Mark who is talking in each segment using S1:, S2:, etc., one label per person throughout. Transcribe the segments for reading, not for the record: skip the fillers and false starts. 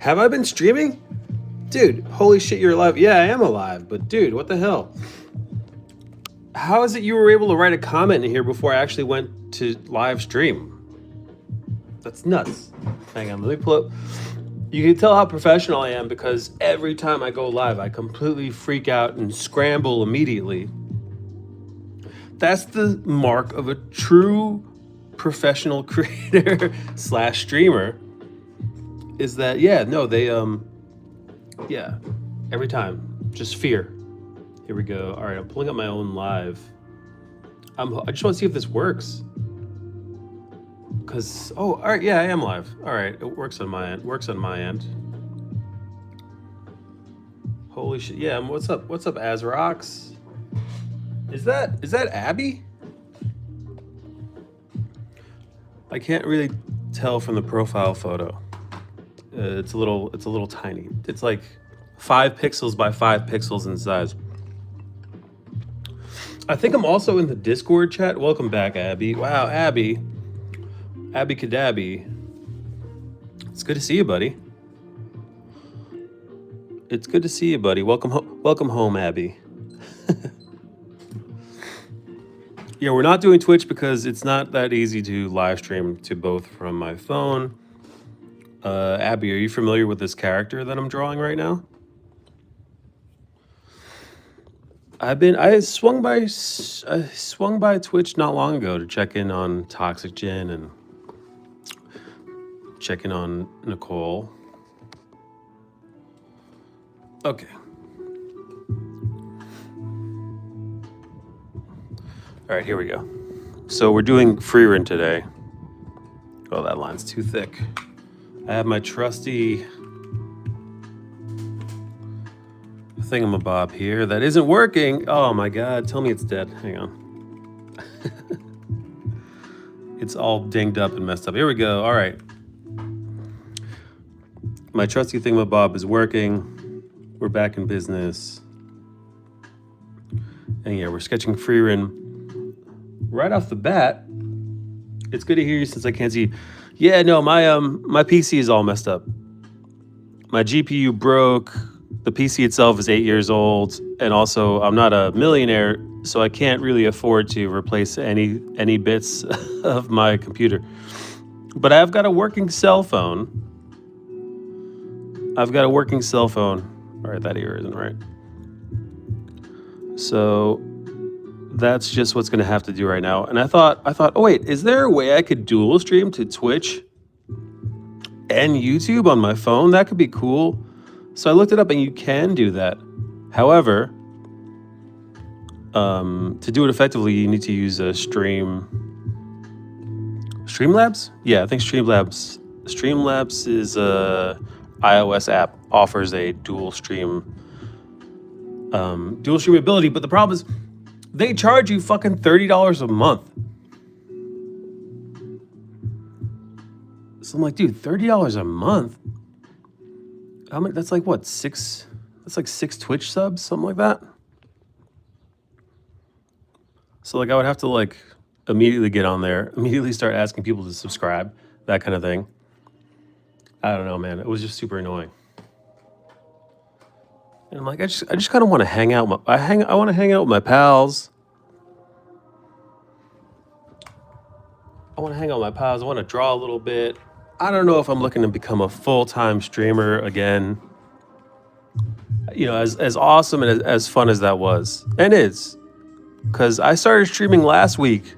S1: Have I been streaming? Dude, holy shit, you're alive. Yeah, I am alive, but dude, what the hell? How is it you were able to write a comment in here before I actually went to live stream? That's nuts. Hang on, let me pull up. You can tell how professional I am because every time I go live, I completely freak out and scramble immediately. That's the mark of a true professional creator slash streamer. Is that, yeah, no, they, yeah, every time, just fear. Here we go. All right, I'm pulling up my own live. I just want to see if this works. Cause, oh, all right, yeah, I am live. All right, it works on my end. Works on my end. Holy shit! Yeah, what's up? What's up, Azrox? Is that Abby? I can't really tell from the profile photo. It's a little tiny. It's like 5 pixels by 5 pixels in size. I think I'm also in the Discord chat. Welcome back, Abby. Wow, Abby. Abby Kadabby. It's good to see you, buddy. It's good to see you, buddy. Welcome home, Abby. Yeah, we're not doing Twitch because it's not that easy to live stream to both from my phone. Abby, are you familiar with this character that I'm drawing right now? I swung by Twitch not long ago to check in on Toxic Gin and check in on Nicole. Okay. All right, here we go. So we're doing Frieren today. Oh, that line's too thick. I have my trusty thingamabob here that isn't working. Oh my God, tell me it's dead. Hang on. It's all dinged up and messed up. Here we go. All right. My trusty thingamabob is working. We're back in business. And yeah, we're sketching Frieren. Right off the bat, it's good to hear you since I can't see. Yeah, no, my PC is all messed up. My GPU broke. The PC itself is 8 years old, and also I'm not a millionaire, so I can't really afford to replace any bits of my computer. But I've got a working cell phone. All right, that ear isn't right. So that's just what's gonna have to do right now. And I thought, oh wait, is there a way I could dual stream to Twitch and YouTube on my phone? That could be cool. So I looked it up and you can do that. However, to do it effectively, you need to use a Streamlabs? Yeah, I think Streamlabs is a iOS app, offers a dual stream ability, but the problem is they charge you fucking $30 a month. So I'm like, dude, $30 a month? How many? That's like what, 6? That's like 6 Twitch subs, something like that. So like I would have to like immediately get on there, immediately start asking people to subscribe, that kind of thing. I don't know, man. It was just super annoying. And I'm like, I just kind of want to hang out. I want to hang out with my pals. I want to draw a little bit. I don't know if I'm looking to become a full-time streamer again. You know, as awesome and as fun as that was, and is, because I started streaming last week.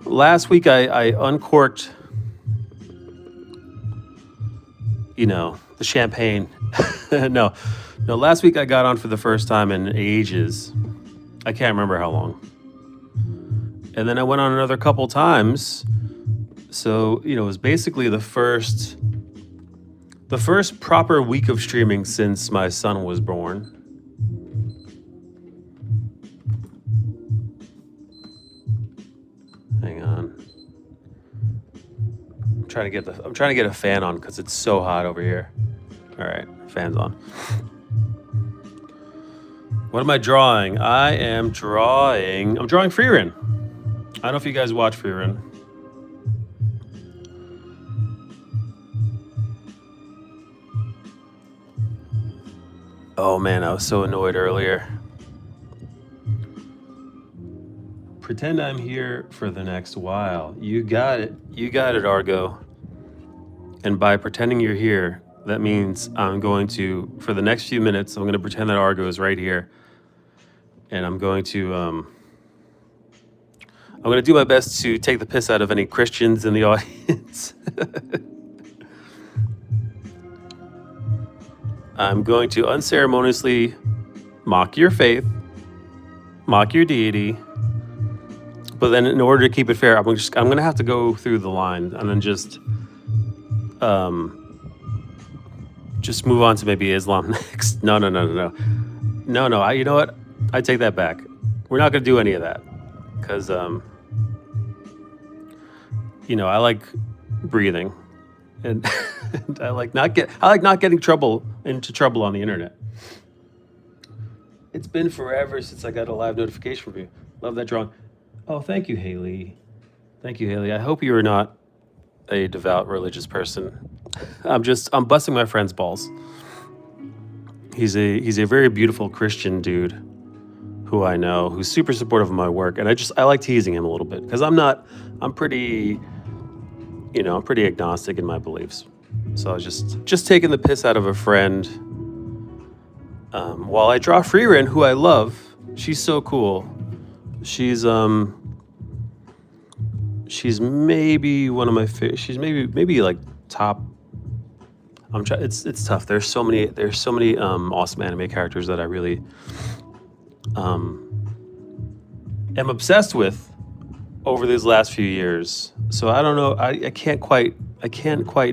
S1: Last week I uncorked, you know, the champagne. No, last week I got on for the first time in ages. I can't remember how long. And then I went on another couple times. So, you know, it was basically the first proper week of streaming since my son was born. Hang on. I'm trying to get a fan on because it's so hot over here. All right, fan's on. What am I drawing? I'm drawing Frieren. I don't know if you guys watch Frieren. Oh man, I was so annoyed earlier. Pretend I'm here for the next while. You got it. You got it, Argo. And by pretending you're here, that means I'm going to, for the next few minutes, I'm going to pretend that Argo is right here. And I'm going to do my best to take the piss out of any Christians in the audience. I'm going to unceremoniously mock your faith, mock your deity. But then in order to keep it fair, I'm going to have to go through the line and then just move on to maybe Islam next. No. You know what? I take that back. We're not going to do any of that because, I like breathing, and, and I like not getting into trouble on the internet. It's been forever since I got a live notification from you. Love that drawing. Oh, thank you, Haley. Thank you, Haley. I hope you are not a devout religious person. I'm busting my friend's balls. He's a very beautiful Christian dude who I know, who's super supportive of my work, and I like teasing him a little bit because I'm pretty agnostic in my beliefs. So I was just taking the piss out of a friend while I draw Frieren, who I love. She's so cool. She's maybe one of my favorite. She's maybe like top. It's tough. There's so many awesome anime characters that I really am obsessed with over these last few years. So I don't know. I can't quite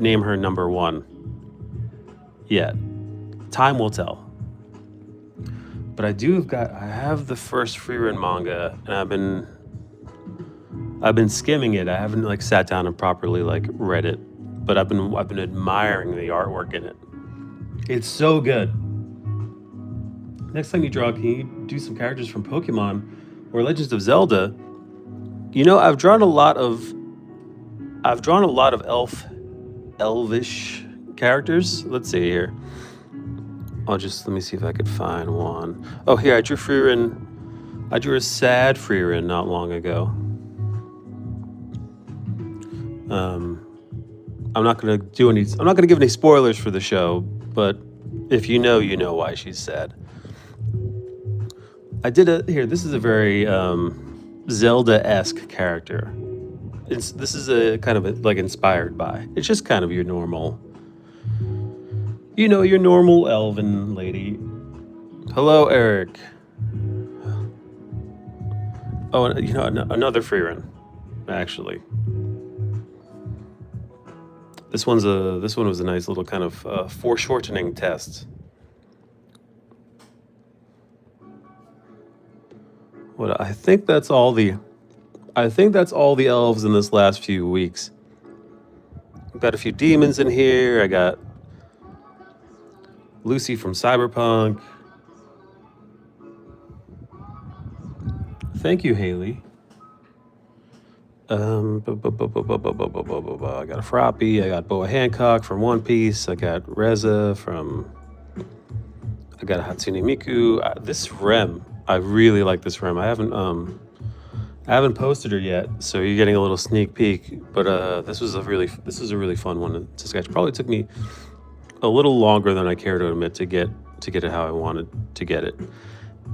S1: name her number one yet. Time will tell. But I have the first Frieren manga, and I've been skimming it. I haven't sat down and properly read it, but I've been admiring the artwork in it. It's so good. Next time you draw, can you do some characters from Pokemon or Legends of Zelda? I've drawn a lot of elvish characters. Let's see here. Let me see if I could find one. Oh, here, I drew Frieren. I drew a sad Frieren not long ago. I'm not gonna give any spoilers for the show, but if you know why she's sad. This is a very Zelda-esque character. This is a kind of inspired by. It's just kind of your normal, your normal elven lady. Hello, Eric. Oh, another Frieren, actually. This one was a nice little kind of foreshortening test. I think that's all the elves in this last few weeks. I've got a few demons in here. I got Lucy from Cyberpunk. Thank you, Haley. I got a Froppy. I got Boa Hancock from One Piece. I got Reza from. I got a Hatsune Miku. This Rem, I really like this Rem. I haven't posted her yet, so you're getting a little sneak peek. But this was a really fun one to sketch. Probably took me a little longer than I care to admit to get it how I wanted to get it.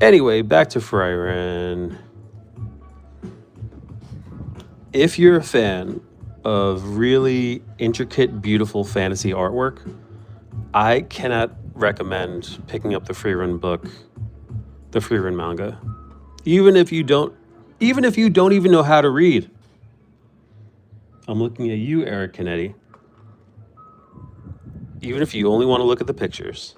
S1: Anyway, back to Frieren. If you're a fan of really intricate, beautiful fantasy artwork, I cannot recommend picking up the Frieren book, the Frieren manga, even if you don't even know how to read. I'm looking at you, Eric Kennedy. Even if you only want to look at the pictures.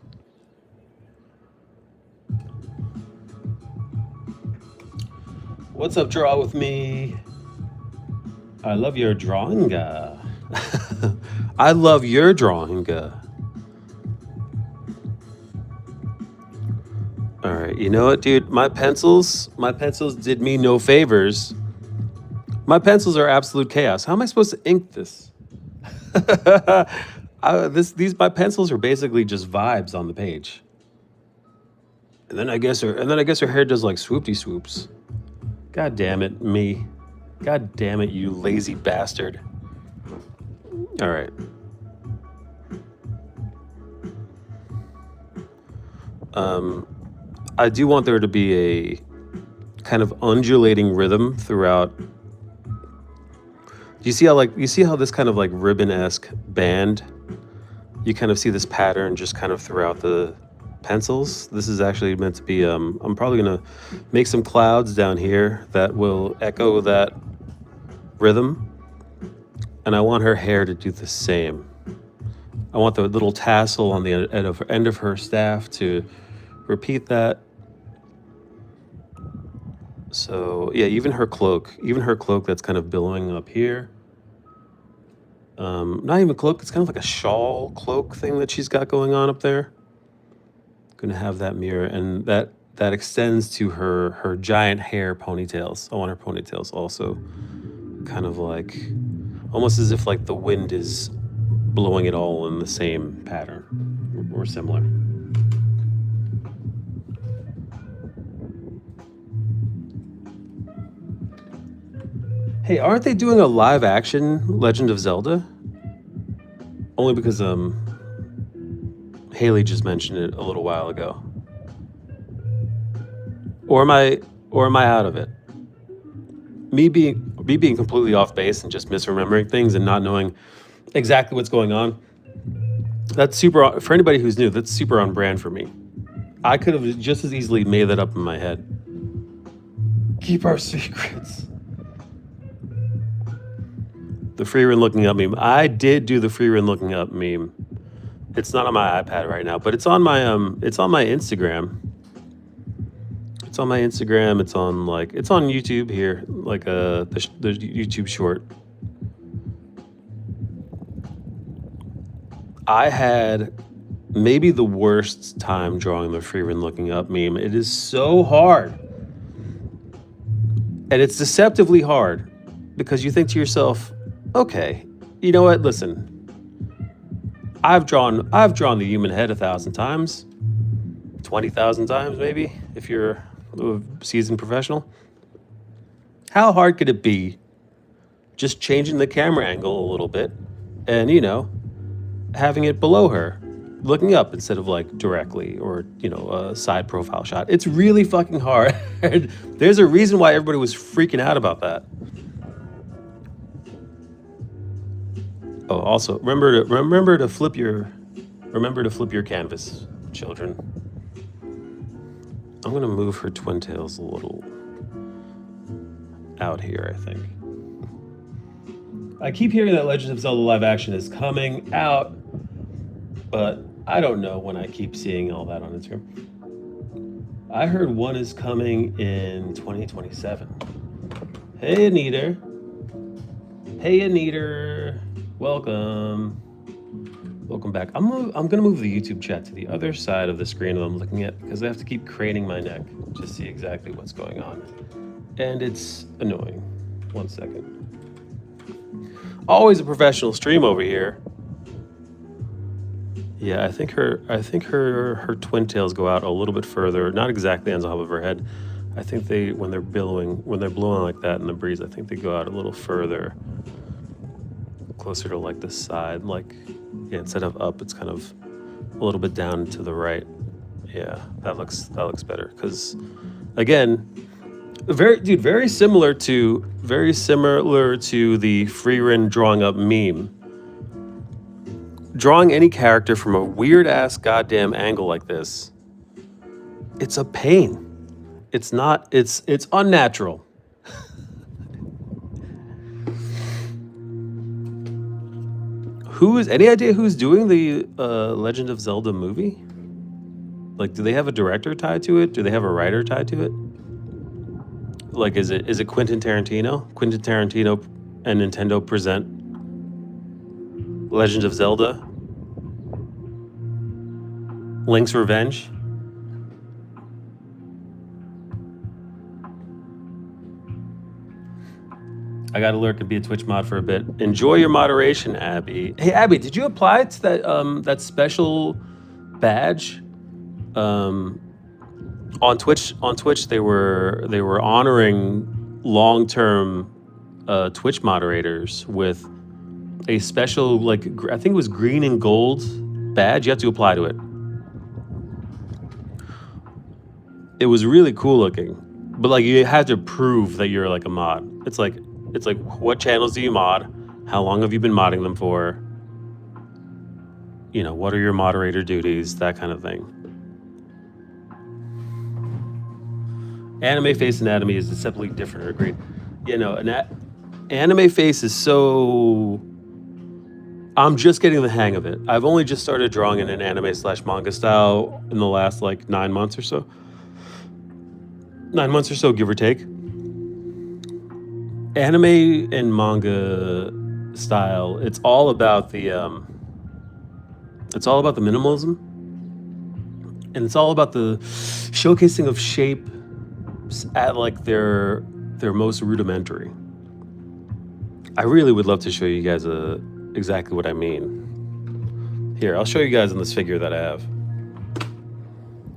S1: What's up, Draw With Me? I love your drawing. I love your drawing. All right, you know what, dude? My pencils did me no favors. My pencils are absolute chaos. How am I supposed to ink this? My pencils are basically just vibes on the page. And then I guess her hair does like swoopty swoops. God damn it, me. God damn it, you lazy bastard. All right. I do want there to be a kind of undulating rhythm throughout. You see how this kind of like ribbon-esque band, you kind of see this pattern just kind of throughout the pencils. This is actually meant to be, I'm probably gonna make some clouds down here that will echo that rhythm. And I want her hair to do the same. I want the little tassel on the end of her staff to repeat that. So yeah, even her cloak that's kind of billowing up here. Not even cloak, it's kind of like a shawl cloak thing that she's got going on up there. Gonna have that mirror, and that extends to her giant hair ponytails. I want her ponytails also kind of like, almost as if like the wind is blowing it all in the same pattern or similar. Hey, aren't they doing a live action Legend of Zelda? Only because Haley just mentioned it a little while ago. Or am I out of it? Me being completely off base and just misremembering things and not knowing exactly what's going on. That's super, for anybody who's new, that's super on brand for me. I could have just as easily made that up in my head. Keep our secrets. The Frieren looking up meme. I did do the Frieren looking up meme. It's not on my iPad right now, but it's on my Instagram. It's on my Instagram. It's on YouTube here, like the YouTube short. I had maybe the worst time drawing the Frieren looking up meme. It is so hard. And it's deceptively hard because you think to yourself, okay, you know what? Listen, I've drawn the human head 1,000 times, 20,000 times maybe, if you're a seasoned professional. How hard could it be just changing the camera angle a little bit and, having it below her, looking up instead of like directly, or, a side profile shot? It's really fucking hard. There's a reason why everybody was freaking out about that. Oh, also remember to flip your canvas, children. I'm gonna move her twin tails a little out here, I think. I keep hearing that Legend of Zelda live action is coming out, but I don't know when I keep seeing all that on Instagram. I heard one is coming in 2027. Hey, Anita. Welcome back. I'm gonna move the YouTube chat to the other side of the screen that I'm looking at because I have to keep craning my neck to see exactly what's going on, and it's annoying. 1 second. Always a professional stream over here. Yeah, I think her twin tails go out a little bit further, not exactly on top of her head. I think when they're blowing like that in the breeze, I think they go out a little further, closer to like the side, like, yeah, instead of up, it's kind of a little bit down to the right. Yeah, that looks better. Because again, very similar to the Frieren drawing up meme. Drawing any character from a weird ass goddamn angle like this, it's a pain. It's unnatural. Any idea who's doing the Legend of Zelda movie? Like, do they have a director tied to it? Do they have a writer tied to it? Like, is it Quentin Tarantino? Quentin Tarantino and Nintendo present Legend of Zelda? Link's Revenge? I gotta lurk and be a Twitch mod for a bit. Enjoy your moderation, Abby. Hey, Abby, did you apply to that special badge? On Twitch, they were honoring long-term Twitch moderators with a special, like, I think it was green and gold badge. You have to apply to it. It was really cool looking, but like you had to prove that you're like a mod. It's like what channels do you mod? How long have you been modding them for? You know, what are your moderator duties? That kind of thing. Anime face anatomy is deceptively different. Agreed. You know, anime face is so. I'm just getting the hang of it. I've only just started drawing in an anime/manga style in the last like 9 months or so. 9 months or so, give or take. Anime and manga style, it's all about the minimalism, and it's all about the showcasing of shape at like their most rudimentary. I really would love to show you guys exactly what I mean. Here, I'll show you guys in this figure that I have.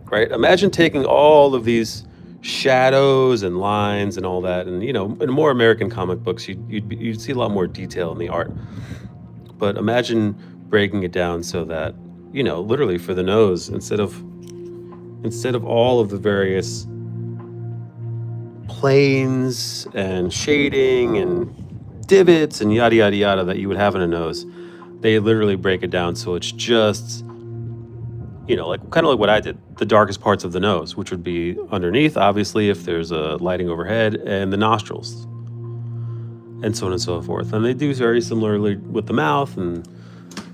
S1: Right? Imagine taking all of these shadows and lines and all that, and you know, in more American comic books, you'd see a lot more detail in the art. But imagine breaking it down so that, you know, literally for the nose, instead of all of the various planes and shading and divots and yada yada yada that you would have in a nose, they literally break it down so it's just, you know, like kind of like what I did, the darkest parts of the nose, which would be underneath, obviously, if there's a lighting overhead, and the nostrils, and so on and so forth. And they do very similarly with the mouth and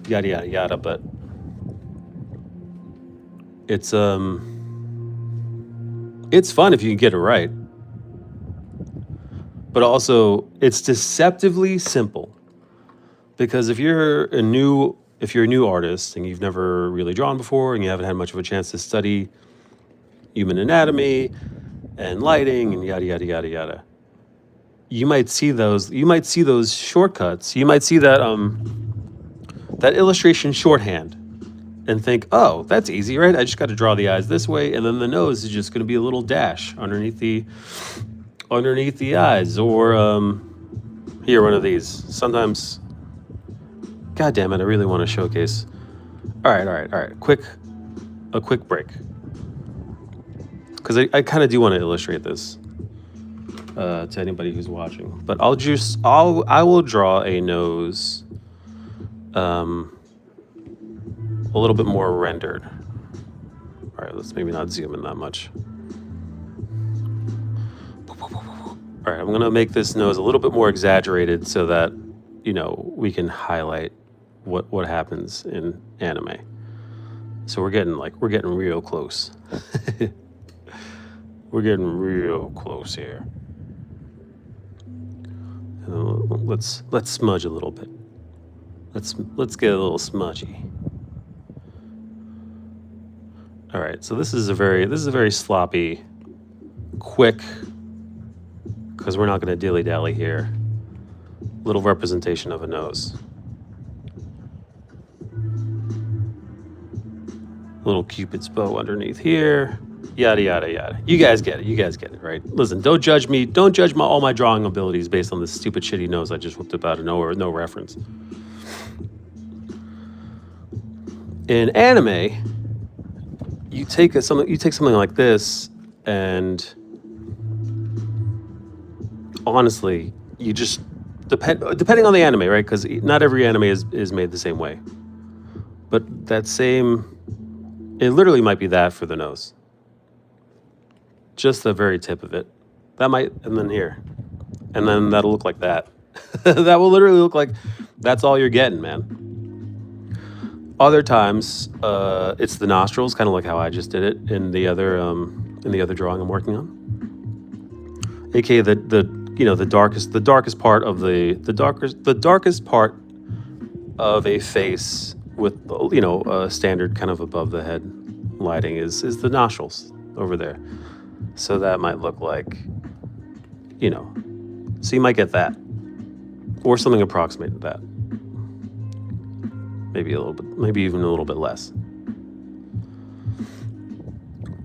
S1: yada yada yada. But it's fun if you can get it right. But also, it's deceptively simple, because if you're a new artist and you've never really drawn before and you haven't had much of a chance to study human anatomy and lighting and yada yada yada yada, you might see those shortcuts. You might see that illustration shorthand and think, oh, that's easy, right? I just got to draw the eyes this way, and then the nose is just going to be a little dash underneath the eyes, or here, one of these. Sometimes, God damn it, I really want to showcase. All right. A quick break, because I kind of do want to illustrate this to anybody who's watching. But I will draw a nose a little bit more rendered. All right, let's maybe not zoom in that much. All right, I'm gonna make this nose a little bit more exaggerated so that, you know, we can highlight what happens in anime. So we're getting real close. We're getting real close here. Let's smudge a little bit. Let's get a little smudgy. All right, so this is a very sloppy, quick, because we're not going to dilly-dally here, little representation of a nose. Little Cupid's bow underneath here, yada, yada, yada. You guys get it, right? Listen, don't judge me. Don't judge all my drawing abilities based on this stupid, shitty nose I just whipped up out of nowhere with no reference. In anime, you take something like this, and honestly, you just depending on the anime, right? Because not every anime is made the same way. But it literally might be that for the nose. Just the very tip of it. That might, and then here. And then that'll look like that. That will literally look like that's all you're getting, man. Other times, it's the nostrils, kind of like how I just did it in the other drawing I'm working on. AKA the darkest part of the darkest part of a face with, you know, a standard kind of above the head lighting is the nostrils over there. So that might look like, you know, so you might get that, or something approximate to that. Maybe even a little bit less.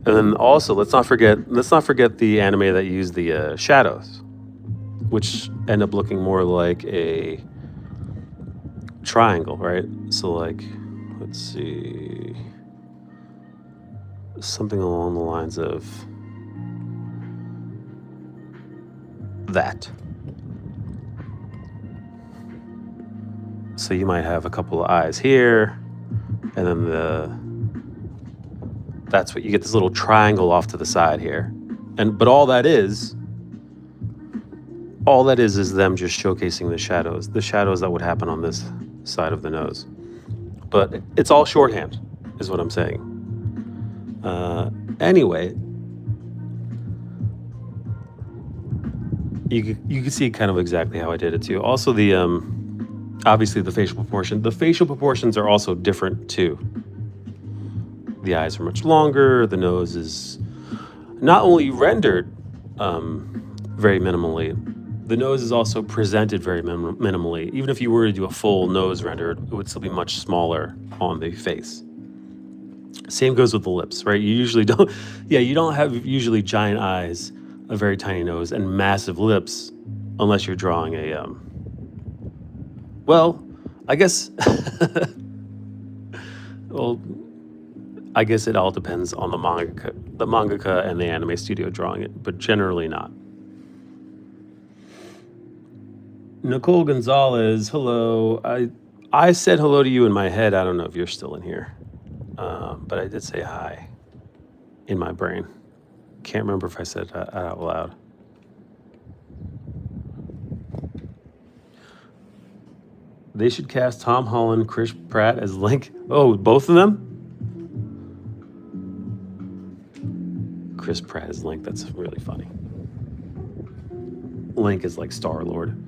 S1: And then also, let's not forget the anime that use the shadows, which end up looking more like a triangle, right? So like, let's see, something along the lines of that. So you might have a couple of eyes here, and then that's what you get, this little triangle off to the side here. But all that is them just showcasing the shadows that would happen on this side of the nose. But it's all shorthand, is what I'm saying. Anyway, you can see kind of exactly how I did it too. Also, the obviously the facial proportion. The facial proportions are also different too. The eyes are much longer. The nose is not only rendered very minimally, the nose is also presented very minimally. Even if you were to do a full nose render, it would still be much smaller on the face. Same goes with the lips, right? You usually don't, you don't have usually giant eyes, a very tiny nose, and massive lips, unless you're drawing a, well, I guess, I guess it all depends on the mangaka and the anime studio drawing it, but generally not. Nicole Gonzalez, hello. I said hello to you in my head. I don't know if you're still in here, but I did say hi in my brain. Can't remember if I said that out loud. They should cast Tom Holland, Chris Pratt as Link. Oh, both of them? Chris Pratt as Link, that's really funny. Link is like Star-Lord.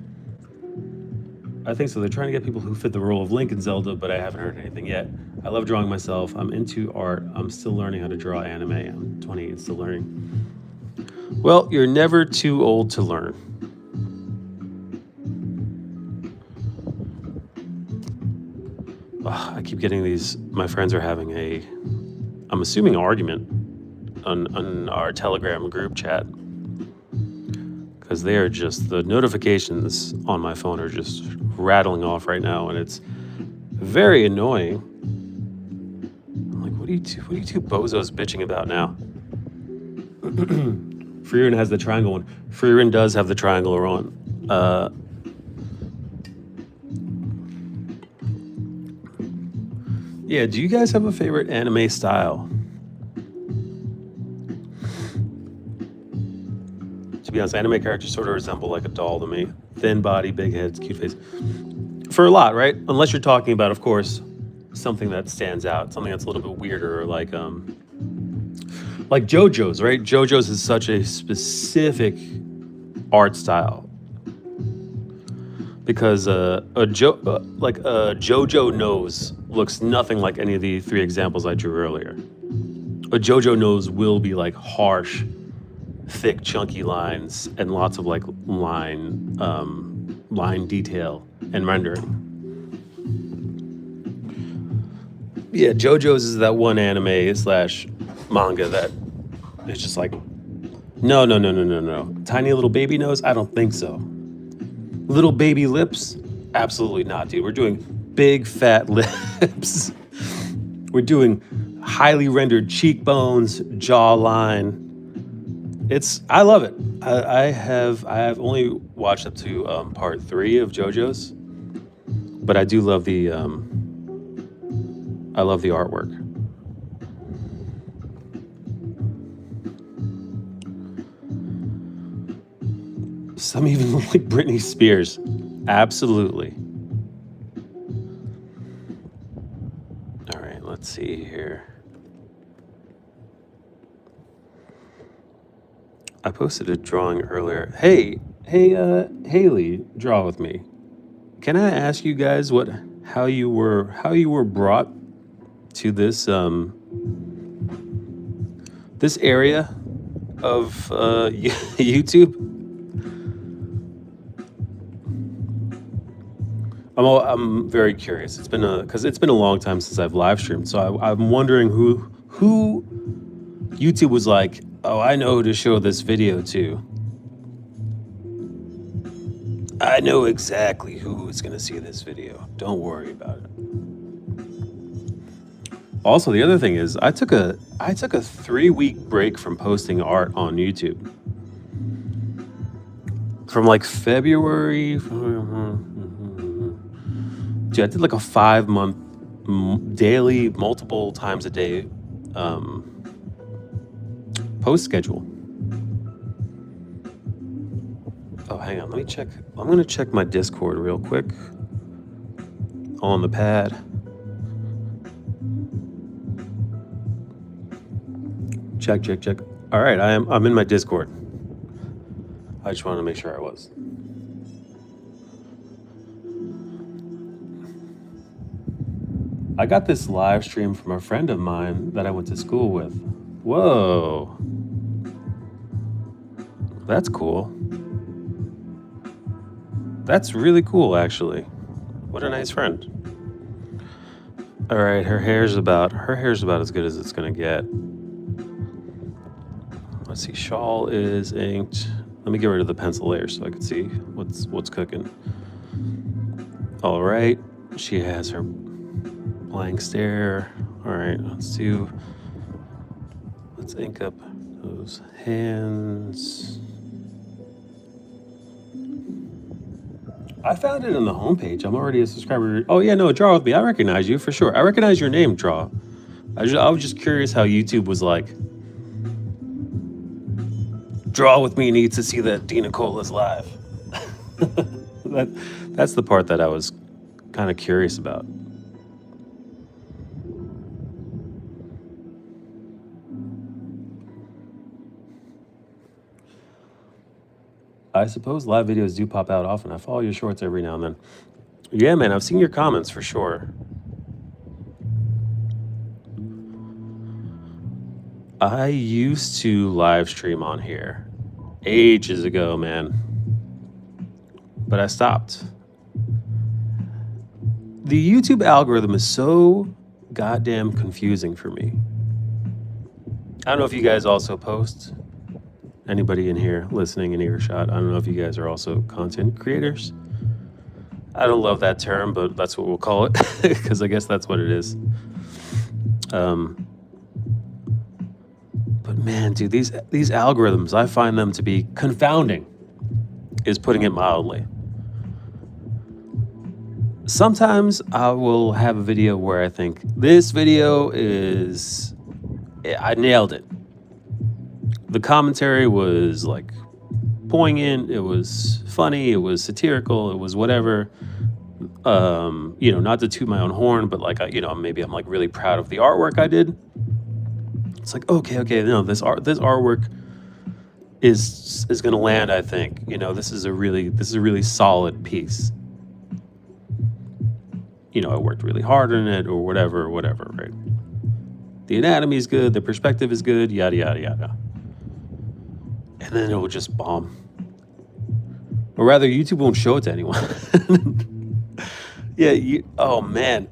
S1: I think so. They're trying to get people who fit the role of Link in Zelda, but I haven't heard anything yet. I love drawing myself. I'm into art. I'm still learning how to draw anime. I'm 28 and still learning. Well, you're never too old to learn. I keep getting these. My friends are having I'm assuming, an argument on our Telegram group chat. Because they are just, the notifications on my phone are just rattling off right now, and it's very annoying. I'm like, what are you two bozos bitching about now? Frieren has the triangle one. Frieren does have the triangle on. Yeah, do you guys have a favorite anime style? To be honest, anime characters sort of resemble like a doll to me. Thin body, big heads, cute face. For a lot, right? Unless you're talking about, of course, something that stands out, something that's a little bit weirder, like JoJo's, right? JoJo's is such a specific art style. Because a JoJo nose looks nothing like any of the three examples I drew earlier. A JoJo nose will be like harsh, thick, chunky lines and lots of like line detail and rendering. Yeah, JoJo's is that one anime / manga that is just like, no. Tiny little baby nose? I don't think so. Little baby lips? Absolutely not, dude. We're doing big fat lips. We're doing highly rendered cheekbones, jawline. I love it. I have only watched up to part 3 of JoJo's, but I do love the artwork. Some even look like Britney Spears. Absolutely. All right, let's see here. I posted a drawing earlier. Hey, Haley, draw with me. Can I ask you guys how you were brought to this this area of YouTube? I'm very curious. It's been a long time since I've live streamed, so I'm wondering who YouTube was like, oh, I know who to show this video to. I know exactly who is going to see this video. Don't worry about it. Also, the other thing is I took a 3-week break from posting art on YouTube. From like February. Dude, I did like a 5-month daily, multiple times a day post schedule. Oh, hang on. Let me check. I'm going to check my Discord real quick on the pad. Check. All right, I'm in my Discord. I just wanted to make sure I was. I got this live stream from a friend of mine that I went to school with. Whoa. That's cool. That's really cool, actually. What a nice friend. All right, her hair's about as good as it's gonna get. Let's see, shawl is inked. Let me get rid of the pencil layer so I can see what's cooking. All right, she has her blank stare. All right, let's ink up those hands. I found it on the homepage. I'm already a subscriber. Oh yeah, no, Draw with me. I recognize you for sure. I recognize your name, Draw. I was just curious how YouTube was like, Draw with me needs to see that Dina Cola's live. That's the part that I was kind of curious about. I suppose live videos do pop out often. I follow your shorts every now and then. Yeah, man, I've seen your comments for sure. I used to live stream on here ages ago, man. But I stopped. The YouTube algorithm is so goddamn confusing for me. I don't know if you guys also post. Anybody in here listening in earshot, I don't know if you guys are also content creators. I don't love that term, but that's what we'll call it because I guess that's what it is. But man, dude, these algorithms, I find them to be confounding, is putting it mildly. Sometimes I will have a video where I think this video I nailed it. The commentary was like poignant, it was funny, it was satirical, it was whatever. Not to toot my own horn, but like, maybe I'm like really proud of the artwork I did. It's like, okay, no, this artwork is gonna land, I think. This is a really solid piece. I worked really hard on it or whatever, right? The anatomy is good, the perspective is good, yada, yada, yada. And then it will just bomb. Or rather, YouTube won't show it to anyone. Yeah, oh man.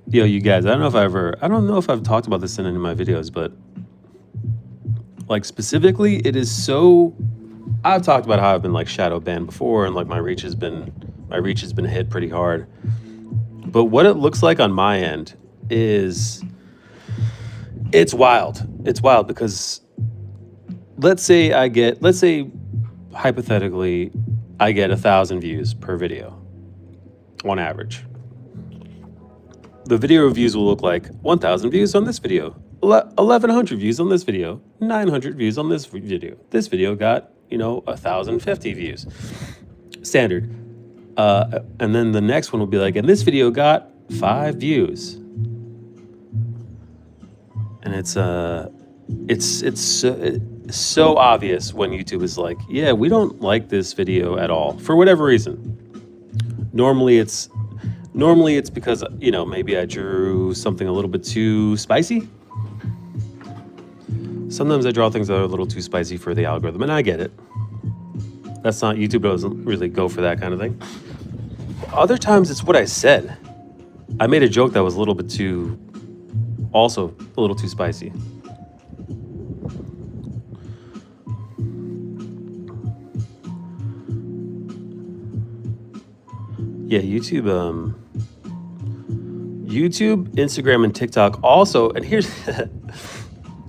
S1: Yo, you guys, I don't know if I've talked about this in any of my videos, but like specifically, it is so, I've talked about how I've been like shadow banned before and like my reach has been hit pretty hard. But what it looks like on my end is, it's wild. It's wild because let's say hypothetically, I get 1,000 views per video on average. The video reviews will look like 1,000 views on this video, 1,100 views on this video, 900 views on this video. This video got, 1,050 views. Standard. And then the next one will be like, and this video got 5 views. And it's so obvious when YouTube is like, yeah, we don't like this video at all for whatever reason. Normally it's because, maybe I drew something a little bit too spicy. Sometimes I draw things that are a little too spicy for the algorithm, and I get it. YouTube doesn't really go for that kind of thing. Other times it's what I said. I made a joke that was a little too spicy. Yeah, YouTube, Instagram, and TikTok also. And here's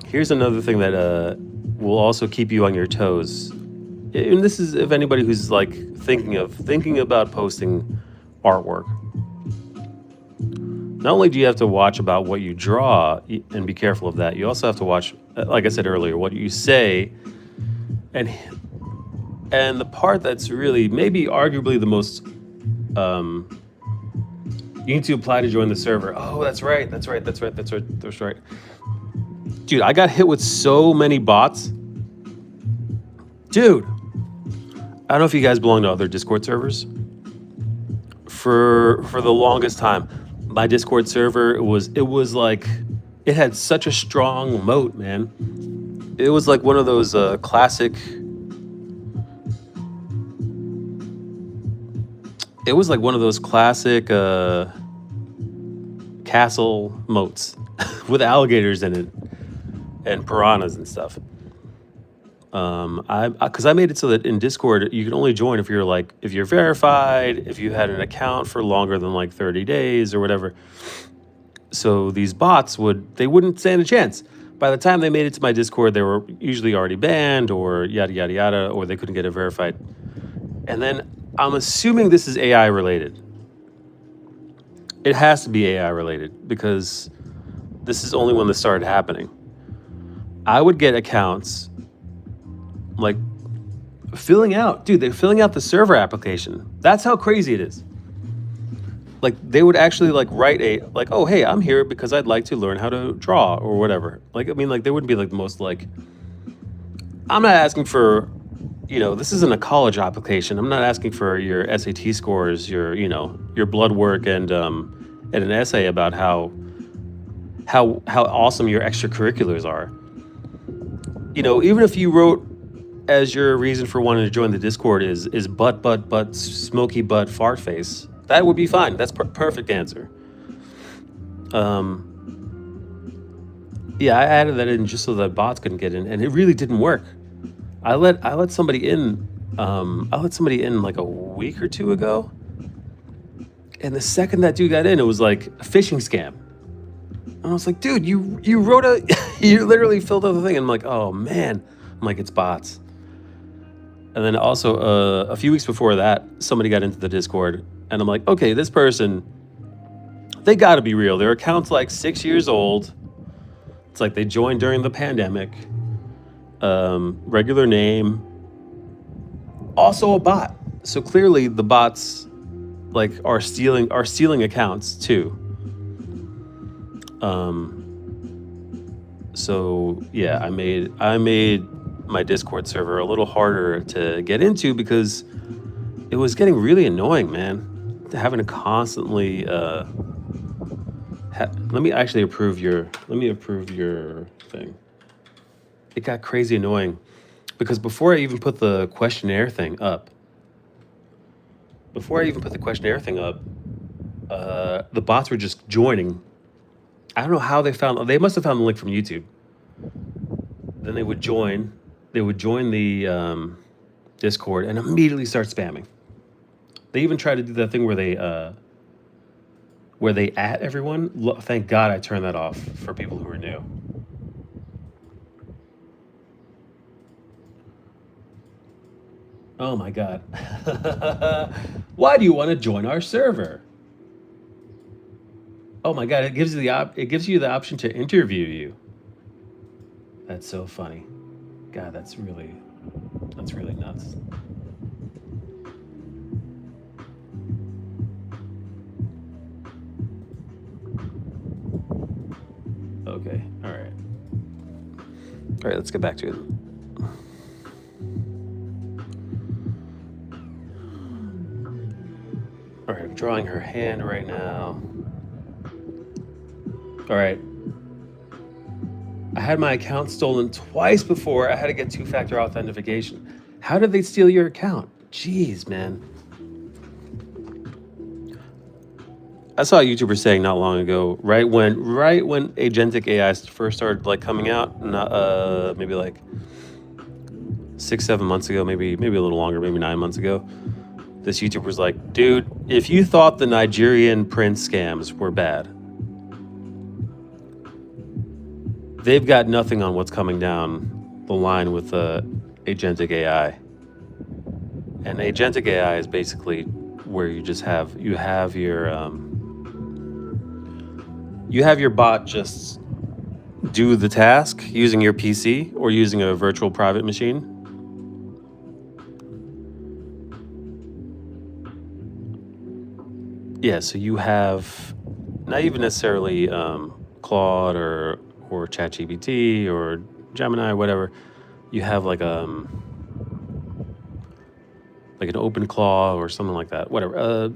S1: here's another thing that will also keep you on your toes. And this is if anybody who's like thinking about posting artwork. Not only do you have to watch about what you draw and be careful of that, you also have to watch, like I said earlier, what you say, and the part that's really maybe arguably the most you need to apply to join the server. Oh, that's right. Dude, I got hit with so many bots. Dude, I don't know if you guys belong to other Discord servers. For the longest time, my Discord server it was like it had such a strong moat, man. It was like one of those classic. It was like one of those classic castle moats with alligators in it and piranhas and stuff. Because I made it so that in Discord you can only join if you're verified, if you had an account for longer than like 30 days or whatever. So these bots wouldn't stand a chance. By the time they made it to my Discord, they were usually already banned or yada yada yada, or they couldn't get it verified. And then I'm assuming this is AI related. It has to be AI related because this is only when this started happening. I would get accounts like they're filling out the server application. That's how crazy it is. Like they would actually like write oh, hey, I'm here because I'd like to learn how to draw or whatever. Like, I mean, like they wouldn't be like the most like, I'm not asking for, this isn't a college application. I'm not asking for your SAT scores, your blood work and an essay about how awesome your extracurriculars are. Even if you wrote as your reason for wanting to join the Discord is butt, smoky butt, fart face, that would be fine. That's perfect answer. Yeah, I added that in just so that bots couldn't get in, and it really didn't work. I let somebody in. I let somebody in like a week or two ago, and the second that dude got in, it was like a phishing scam. And I was like, dude, you wrote you literally filled out the thing. And I'm like, oh man, I'm like, it's bots. And then also a few weeks before that, somebody got into the Discord, and I'm like, okay, this person, they got to be real. Their account's like 6 years old. It's like they joined during the pandemic. Regular name. Also a bot. So clearly the bots like are stealing accounts too. So yeah, I made my Discord server a little harder to get into because it was getting really annoying, man. Having to constantly let me approve your thing. It got crazy annoying because before I even put the questionnaire thing up, the bots were just joining. I don't know how they must have found the link from YouTube. Then they would join the Discord and immediately start spamming. They even tried to do that thing where they at everyone. Thank God I turned that off for people who are new. Oh my God. Why do you want to join our server? Oh my God, it gives you the option to interview you. That's so funny. God, that's really nuts. Okay, all right, let's get back to it. All right, I'm drawing her hand right now. All right. I had my account stolen twice before. I had to get 2-factor authentication. How did they steal your account? Jeez, man. I saw a YouTuber saying not long ago, right when agentic AI first started like coming out, maybe like 6-7 months ago, maybe a little longer, maybe 9 months ago. this YouTuber's like, dude, if you thought the Nigerian prince scams were bad, they've got nothing on what's coming down the line with agentic AI. And agentic AI is basically where you just have your bot just do the task using your PC or using a virtual private machine. Yeah, so you have not even necessarily Claude or ChatGPT or Gemini or whatever. You have like an open claw or something like that. Whatever,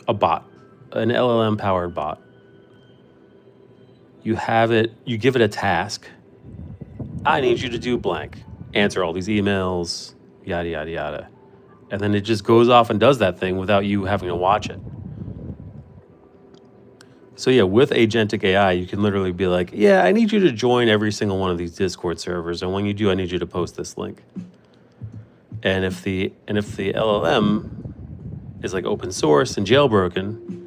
S1: a bot, an LLM powered bot. You have it. You give it a task. I need you to do blank. Answer all these emails. Yada yada yada. And then it just goes off and does that thing without you having to watch it. So yeah, with agentic AI, you can literally be like, yeah, I need you to join every single one of these Discord servers. And when you do, I need you to post this link. And if the LLM is like open source and jailbroken,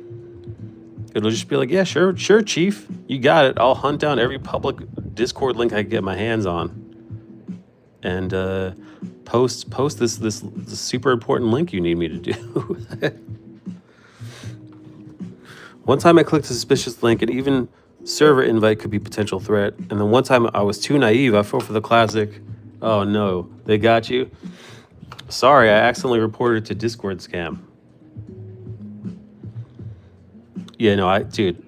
S1: it'll just be like, yeah, sure, chief. You got it. I'll hunt down every public Discord link I can get my hands on. And post this super important link you need me to do. One time I clicked a suspicious link, and even server invite could be potential threat. And then one time I was too naive. I fell for the classic, oh no, they got you. Sorry, I accidentally reported it to Discord scam. Yeah, no, dude,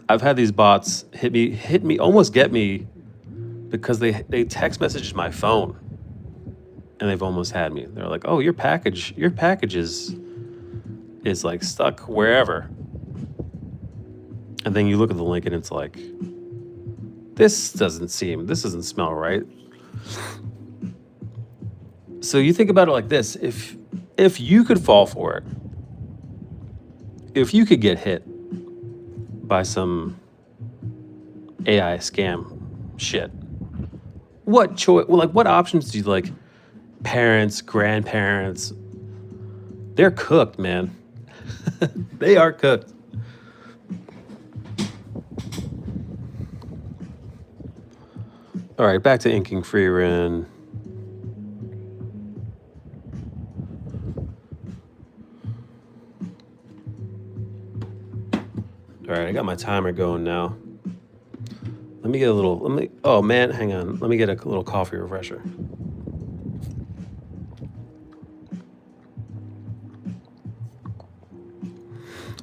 S1: I've had these bots hit me, almost get me, because they text messaged my phone, and they've almost had me. They're like, oh, your package is like stuck wherever. And then you look at the link and it's like, this doesn't smell right. So you think about it like this: if you could fall for it, if you could get hit by some AI scam shit, what options do you like? Parents, grandparents, they're cooked, man. They are cooked. All right, back to inking Frieren. All right, I got my timer going now. Oh man, hang on. Let me get a little coffee refresher.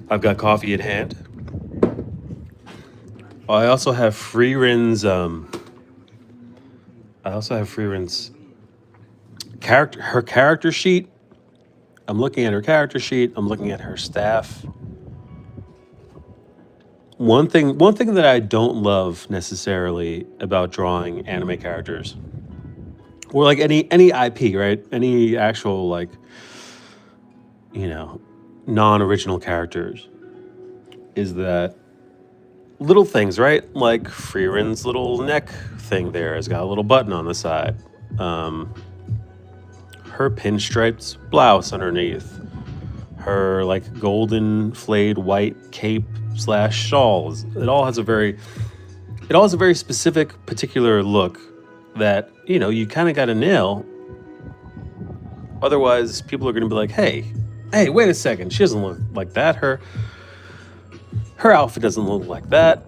S1: I've got coffee at hand. I also have Frieren's character sheet. I'm looking at her character sheet. I'm looking at her staff. One thing that I don't love necessarily about drawing anime characters, or like any IP, right? Any actual like, non-original characters, is that little things, right? Like Frieren's little neck thing there has got a little button on the side. Her pinstriped blouse underneath. Her like golden flayed white cape / shawls. It all has a very specific, particular look that, you kind of got to nail. Otherwise, people are going to be like, hey, wait a second. She doesn't look like that. Her outfit doesn't look like that.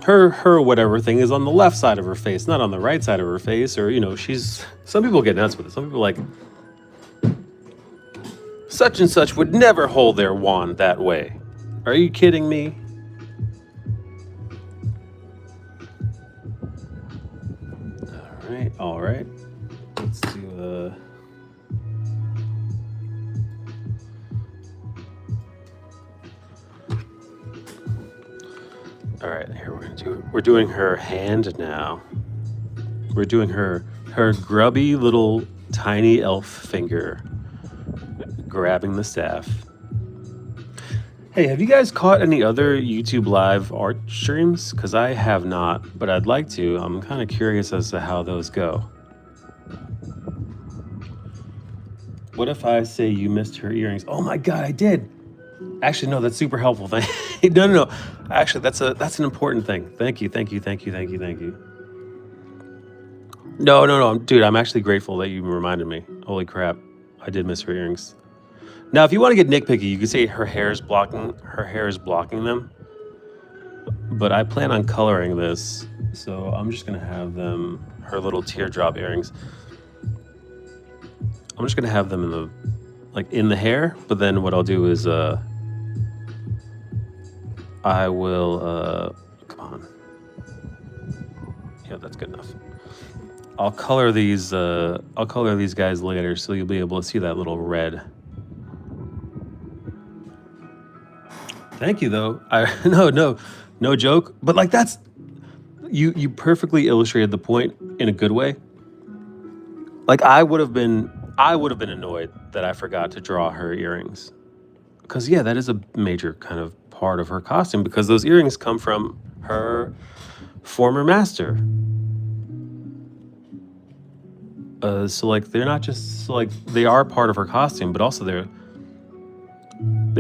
S1: Her whatever thing is on the left side of her face, not on the right side of her face. Or, some people get nuts with it. Some people are like, such and such would never hold their wand that way. Are you kidding me? All right. Let's do all right, here we're doing her hand now. We're doing her grubby little tiny elf finger grabbing the staff. Hey, have you guys caught any other YouTube live art streams? Because I have not, but I'd like to. I'm kind of curious as to how those go. What if I say you missed her earrings? Oh my God, I did. Actually, no, that's super helpful. No. Actually, that's an important thing. Thank you. No, dude. I'm actually grateful that you reminded me. Holy crap, I did miss her earrings. Now, if you want to get nitpicky, you could say her hair is blocking them. But I plan on coloring this, so I'm just gonna have them her little teardrop earrings. I'm just gonna have them in the hair. But then what I'll do is I will come on. Yeah, that's good enough. I'll color these guys later, so you'll be able to see that little red. Thank you, though. No joke. But like that's you perfectly illustrated the point in a good way. Like I would have been annoyed that I forgot to draw her earrings, because yeah, that is a major kind of part of her costume, because those earrings come from her former master. So like they're not just they are part of her costume, but also they're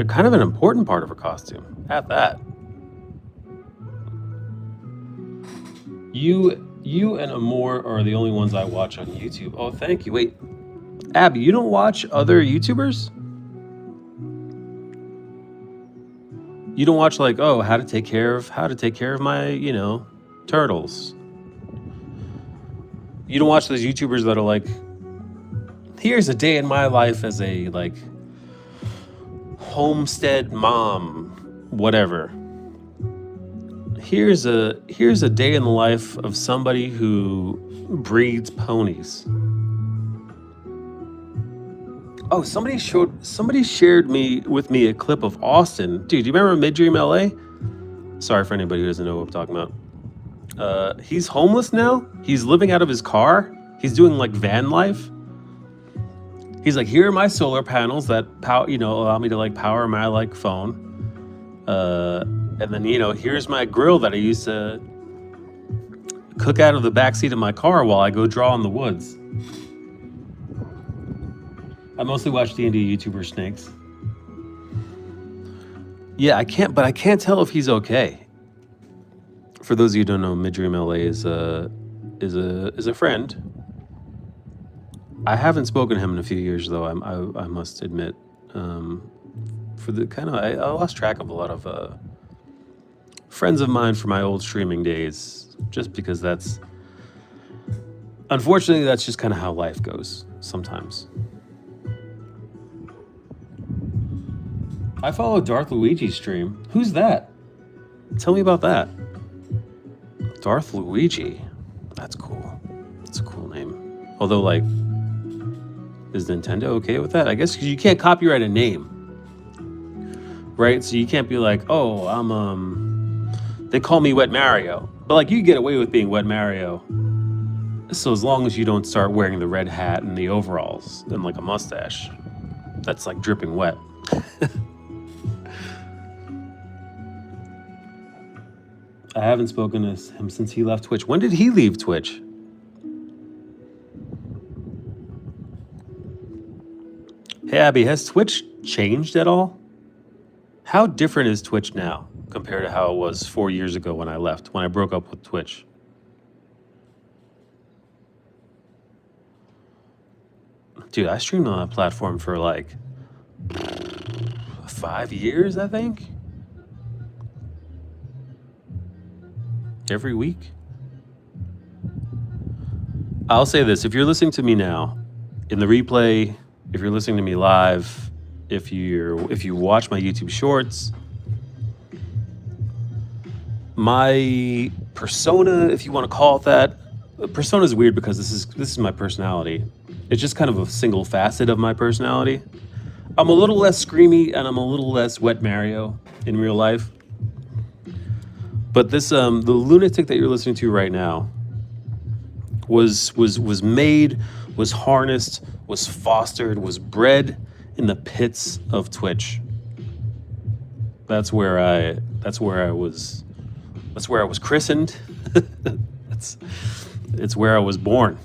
S1: kind of an important part of her costume at that. You and Amor are the only ones I watch on YouTube. Oh, thank you. Wait, Abby, you don't watch other YouTubers? You don't watch like, oh, how to take care of my, turtles. You don't watch those YouTubers that are like, here's a day in my life as a like homestead mom, whatever. Here's a day in the life of somebody who breeds ponies. Oh, somebody shared with me a clip of Austin. Dude, do you remember Midstream LA? Sorry for anybody who doesn't know what I'm talking about. He's homeless now. He's living out of his car. He's doing like van life. He's like, here are my solar panels that allow me to like power my like phone. And then, here's my grill that I used to cook out of the backseat of my car while I go draw in the woods. I mostly watch D&D YouTuber Snakes. Yeah, I can't tell if he's okay. For those of you who don't know, Midstream LA is a friend. I haven't spoken to him in a few years, though. I must admit, for the kind of I lost track of a lot of friends of mine from my old streaming days, just because unfortunately that's just kind of how life goes sometimes. I follow Darth Luigi's stream. Who's that? Tell me about that. Darth Luigi. That's cool. That's a cool name. Although, like, is Nintendo okay with that? I guess because you can't copyright a name, right? So you can't be like, oh, they call me Wet Mario. But, like, you get away with being Wet Mario. So as long as you don't start wearing the red hat and the overalls and, like, a mustache that's, like, dripping wet. I haven't spoken to him since he left Twitch. When did he leave Twitch? Hey, Abby, has Twitch changed at all? How different is Twitch now compared to how it was 4 years ago when I left, when I broke up with Twitch? Dude, I streamed on that platform for like 5 years, I think. Every week. I'll say this, if you're listening to me now in the replay, if you're listening to me live, if you watch my YouTube shorts, my persona, if you want to call it that, persona is weird because this is my personality. It's just kind of a single facet of my personality. I'm a little less screamy and I'm a little less Wet Mario in real life. But this the lunatic that you're listening to right now was made, was harnessed, was fostered, was bred in the pits of Twitch. That's where I was christened. It's where I was born,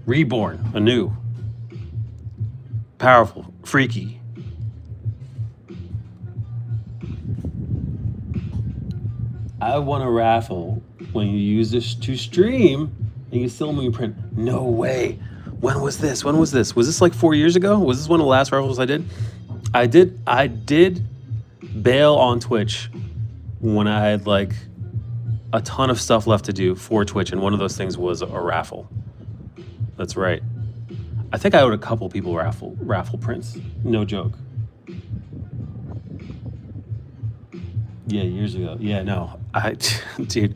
S1: reborn anew. Powerful, freaky. I won a raffle when you use this to stream and you still me print. No way. When was this? When was this? Was this like 4 years ago? Was this one of the last raffles I did? I did bail on Twitch when I had like a ton of stuff left to do for Twitch, and one of those things was a raffle. That's right. I think I owed a couple people raffle prints. No joke. Yeah, years ago. Yeah, no. Dude.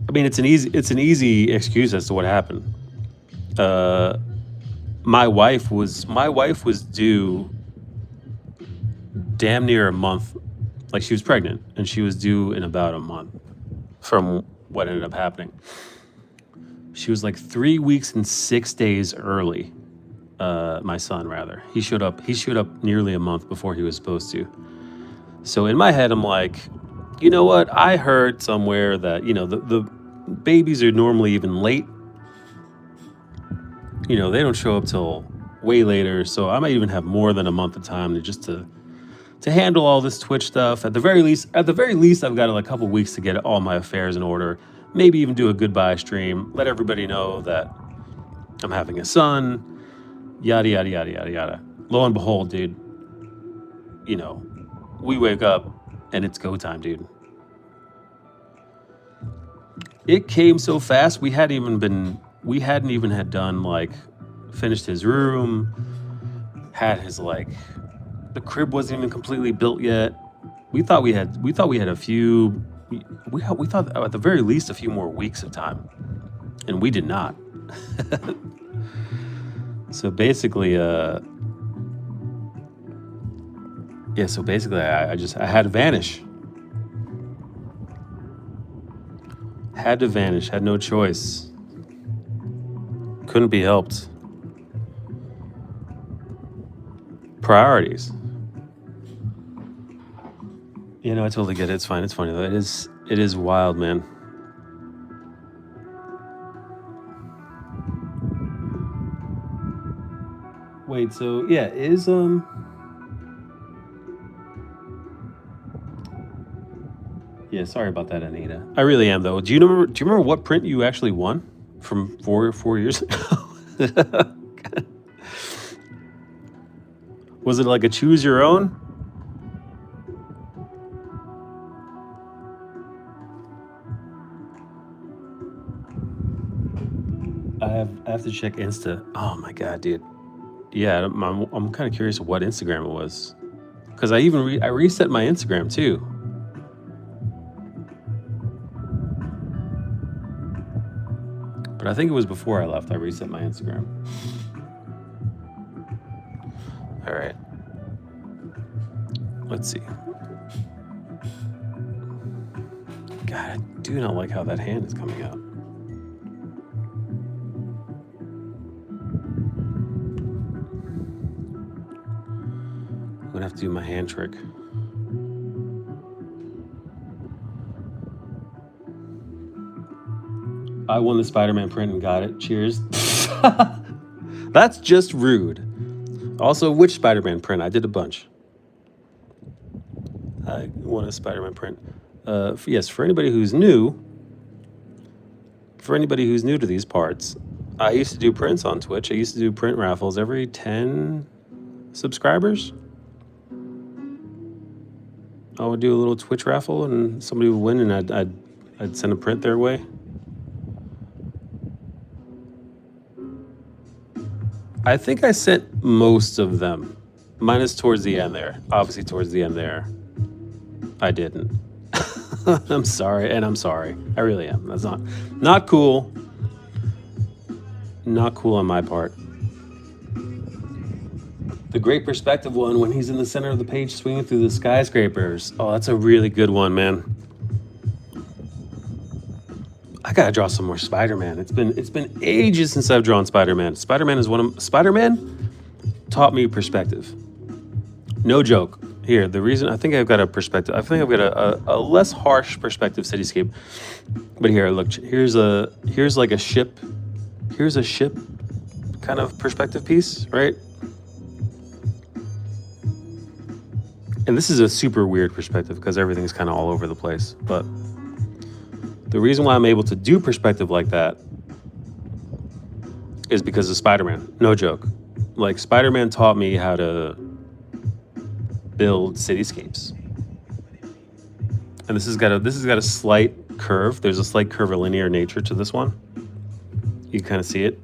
S1: I mean, it's an easy excuse as to what happened. My wife was due damn near a month. Like, she was pregnant and she was due in about a month from what ended up happening. She was like 3 weeks and 6 days early. My son, rather. He showed up nearly a month before he was supposed to. So in my head, I'm like, you know what? I heard somewhere that, the babies are normally even late. They don't show up till way later. So I might even have more than a month of time to handle all this Twitch stuff. At the very least, I've got a couple weeks to get all my affairs in order. Maybe even do a goodbye stream. Let everybody know that I'm having a son. Yada, yada, yada, yada, yada. Lo and behold, dude, we wake up and it's go time, dude. It came so fast. We hadn't even had done finished his room, had his the crib wasn't even completely built yet. We thought we had a few. We thought at the very least a few more weeks of time, and we did not. So basically, I had to vanish. Had to vanish. Had no choice. Couldn't be helped. Priorities. I totally get it. It's fine. It's funny though. It is wild, man. Wait, so yeah, yeah, sorry about that, Anita. I really am though. Do you remember what print you actually won from four years ago? Was it like a choose your own? I have to check Insta. Oh my god, dude. Yeah, I'm kind of curious what Instagram it was, because I reset my Instagram too. But I think it was before I left. I reset my Instagram. All right. Let's see. God, I do not like how that hand is coming out. I'm gonna have to do my hand trick. I won the Spider-Man print and got it. Cheers. That's just rude. Also, which Spider-Man print? I did a bunch. I won a Spider-Man print. Yes, for anybody who's new to these parts, I used to do prints on Twitch. I used to do print raffles every 10 subscribers. I would do a little Twitch raffle and somebody would win, and I'd send a print their way. I think I sent most of them, minus towards the end there. Obviously, towards the end there, I didn't. I'm sorry, and I'm sorry. I really am. That's not cool. Not cool on my part. The Great Perspective one, when he's in the center of the page swinging through the skyscrapers. Oh, that's a really good one, man. I gotta draw some more Spider-Man. It's been ages since I've drawn Spider-Man. Spider-Man taught me perspective. No joke. Here, the reason I think I've got a perspective. I think I've got a less harsh perspective cityscape. But here, look. Here's like a ship. Here's a ship kind of perspective piece, right? And this is a super weird perspective because everything's kind of all over the place. But the reason why I'm able to do perspective like that is because of Spider-Man. No joke. Like, Spider-Man taught me how to build cityscapes. And this has got a slight curve. There's a slight curvilinear nature to this one. You kind of see it.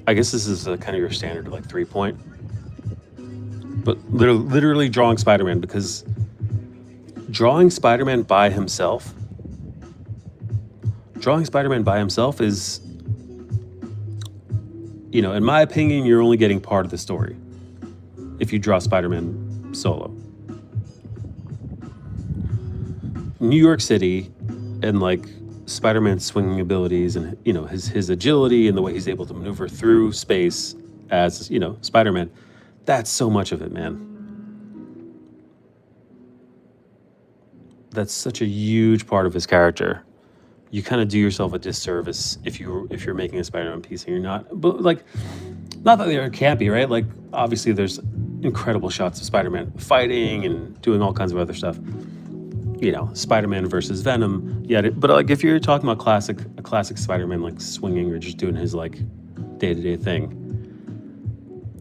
S1: I guess this is kind of your standard like 3-point. But literally drawing Spider-Man, because drawing Spider-Man by himself is, you know, in my opinion, you're only getting part of the story if you draw Spider-Man solo. New York City and like Spider-Man's swinging abilities and, you know, his agility and the way he's able to maneuver through space as, you know, Spider-Man. That's so much of it, man. That's such a huge part of his character. You kind of do yourself a disservice if you're making a Spider-Man piece and you're not. But like, not that they can't be, right? Like, obviously there's incredible shots of Spider-Man fighting and doing all kinds of other stuff. You know, Spider-Man versus Venom. Yeah, but like if you're talking about a classic Spider-Man like swinging or just doing his like day-to-day thing,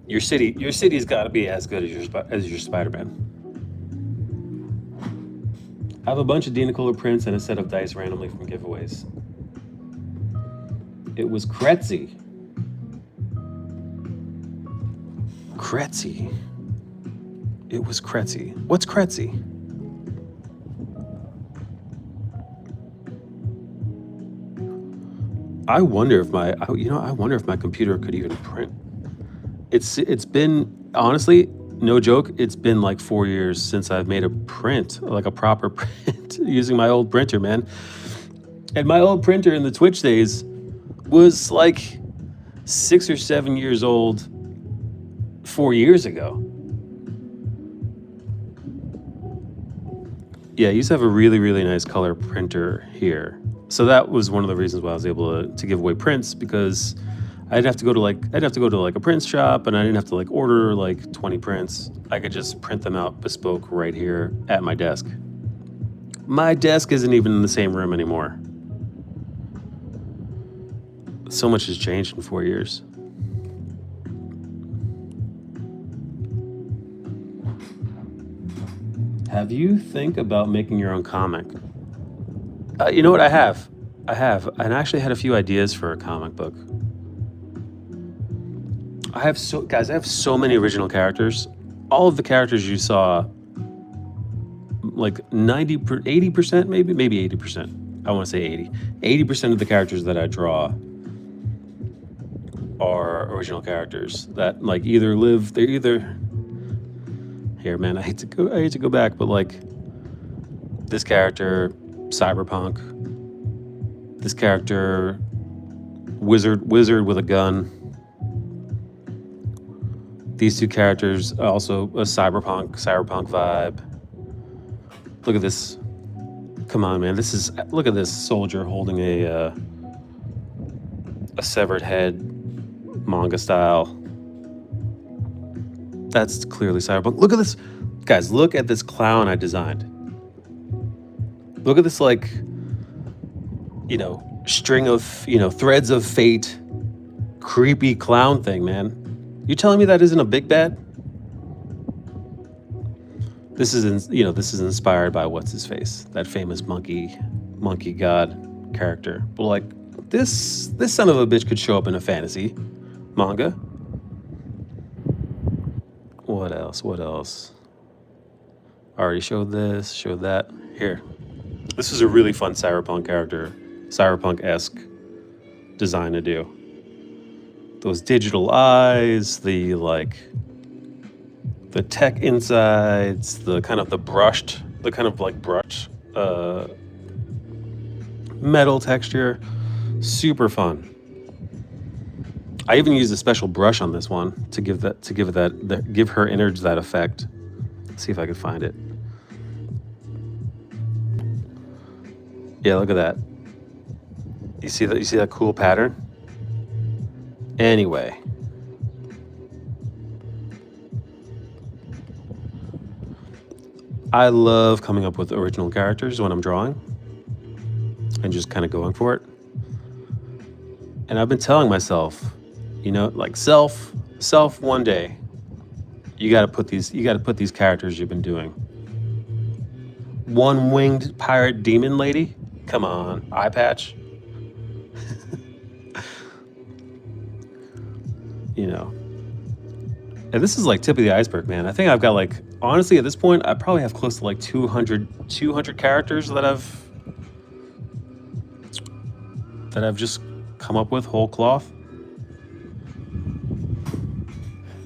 S1: your city's got to be as good as your Spider-Man. I have a bunch of Dinacolor prints and a set of dice randomly from giveaways. It was Kretzy. It was Kretzy. What's Kretzy? I wonder if my computer could even print. It's been, honestly, no joke, it's been like 4 years since I've made a print, like a proper print, using my old printer, man. And my old printer in the Twitch days was like 6 or 7 years old 4 years ago. Yeah, I used to have a really, really nice color printer here. So that was one of the reasons why I was able to give away prints, because I'd have to go to like a print shop, and I didn't have to like order like 20 prints. I could just print them out bespoke right here at my desk. My desk isn't even in the same room anymore. So much has changed in 4 years. Have you think about making your own comic? You know what, I have, and I actually had a few ideas for a comic book. I have so many original characters. All of the characters you saw, like 80%, maybe 80%. I want to say 80. 80% of the characters that I draw are original characters that like they're either here, man. I hate to go back, but like this character, Cyberpunk. This character, wizard with a gun. These two characters, also a cyberpunk vibe. Look at this. Come on, man. Look at this soldier holding a severed head, manga style. That's clearly cyberpunk. Look at this. Guys, look at this clown I designed. Look at this, like, you know, string of, you know, threads of fate, creepy clown thing, man. You telling me that isn't a big bad? This is inspired by what's his face, that famous monkey god character. But like this son of a bitch could show up in a fantasy manga. What else? I already showed this, showed that. Here. This is a really fun cyberpunk character, cyberpunk-esque design to do. Those digital eyes, the tech insides, the kind of brushed metal texture, super fun. I even used a special brush on this one to give her innards that effect. Let's see if I can find it. Yeah, look at that. You see that cool pattern? Anyway, I love coming up with original characters when I'm drawing and just kind of going for it. And I've been telling myself, you know, like self, one day, you got to put these characters you've been doing. One-winged pirate demon lady? Come on, eye patch. You know. And this is like tip of the iceberg, man. I think I've got like, honestly, at this point, I probably have close to like 200 characters that I've just come up with whole cloth.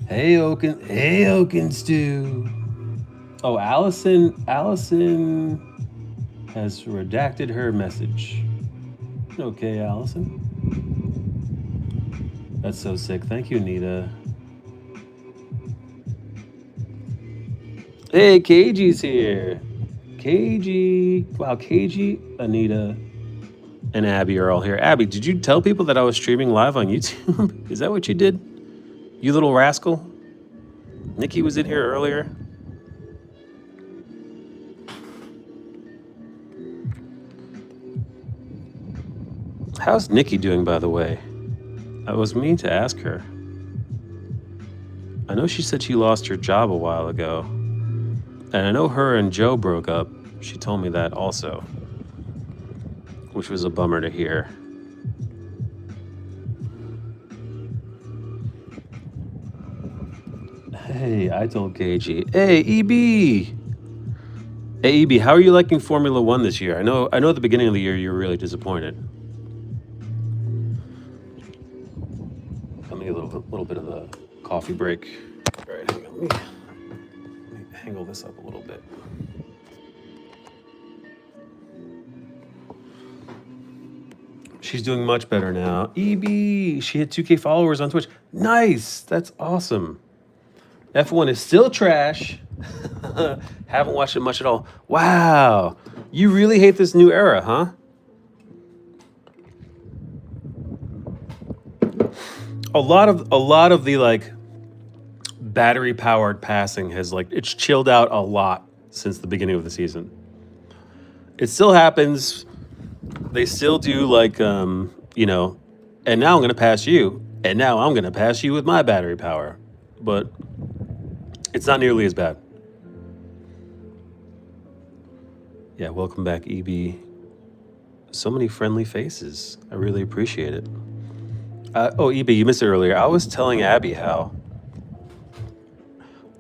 S1: Hey Oaken Stew. Oh, Allison has redacted her message. Okay, Allison. That's so sick. Thank you, Anita. Hey, KG's here. KG. Wow, KG, Anita, and Abby are all here. Abby, did you tell people that I was streaming live on YouTube? Is that what you did? You little rascal? Nikki was in here earlier. How's Nikki doing, by the way? I was mean to ask her. I know she said she lost her job a while ago. And I know her and Joe broke up. She told me that also, which was a bummer to hear. Hey, I told KG. Hey, EB. Hey, EB, how are you liking Formula One this year? I know at the beginning of the year you were really disappointed. Let me get a little bit of a coffee break. All right, hang on. Let me angle this up a little bit. She's doing much better now. EB, she hit 2K followers on Twitch. Nice, that's awesome. F1 is still trash. Haven't watched it much at all. Wow, you really hate this new era, huh? A lot of the like battery powered passing has like, it's chilled out a lot since the beginning of the season. It still happens. They still do like you know, and now I'm gonna pass you, and now I'm gonna pass you with my battery power, but it's not nearly as bad. Yeah, welcome back, EB. So many friendly faces. I really appreciate it. Oh, EB, you missed it earlier. I was telling Abby how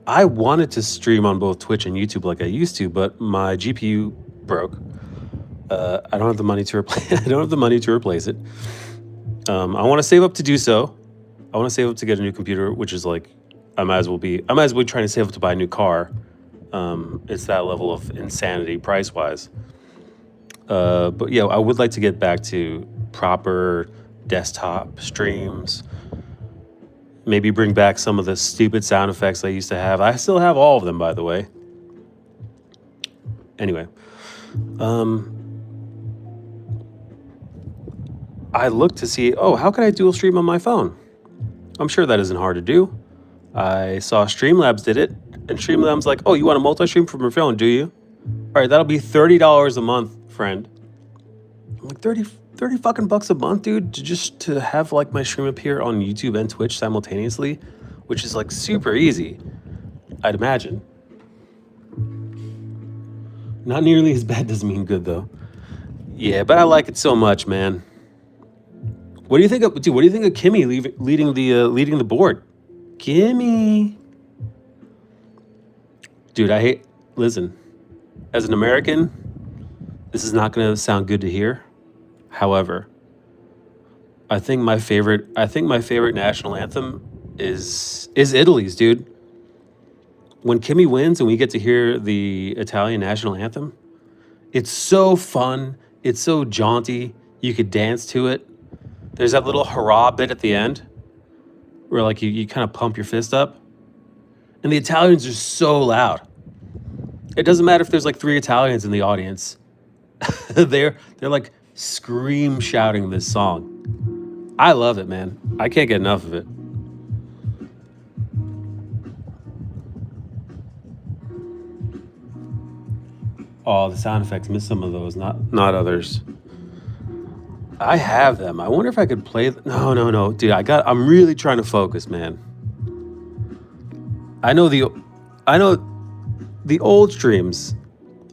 S1: I wanted to stream on both Twitch and YouTube like I used to, but my GPU broke. I don't have the money to replace. I don't have the money to replace it. I want to save up to do so. I want to save up to get a new computer, which is like, I might as well be trying to save up to buy a new car. It's that level of insanity price wise. But yeah, I would like to get back to proper desktop streams. Maybe bring back some of the stupid sound effects I used to have. I still have all of them, by the way. Anyway, I looked to see, oh, how can I dual stream on my phone? I'm sure that isn't hard to do. I saw Streamlabs did it, and Streamlabs like, oh, you want to multi-stream from your phone, do you? All right, that'll be $30 a month, friend. I'm like, 30 fucking bucks a month, dude, to have like my stream appear on YouTube and Twitch simultaneously, which is like super easy, I'd imagine. Not nearly as bad doesn't mean good though. Yeah, but I like it so much, man. What do you think of Kimmy leading the board? Kimmy. Dude, listen, as an American, this is not gonna sound good to hear. However, I think my favorite national anthem is Italy's, dude. When Kimmy wins and we get to hear the Italian national anthem, it's so fun. It's so jaunty. You could dance to it. There's that little hurrah bit at the end where like you kind of pump your fist up. And the Italians are so loud. It doesn't matter if there's like 3 Italians in the audience. They're like scream shouting this song. I love it, man. I can't get enough of it. Oh, the sound effects miss some of those, not others. I have them. I wonder if I could play. No, dude. I'm really trying to focus, man. I know the old streams.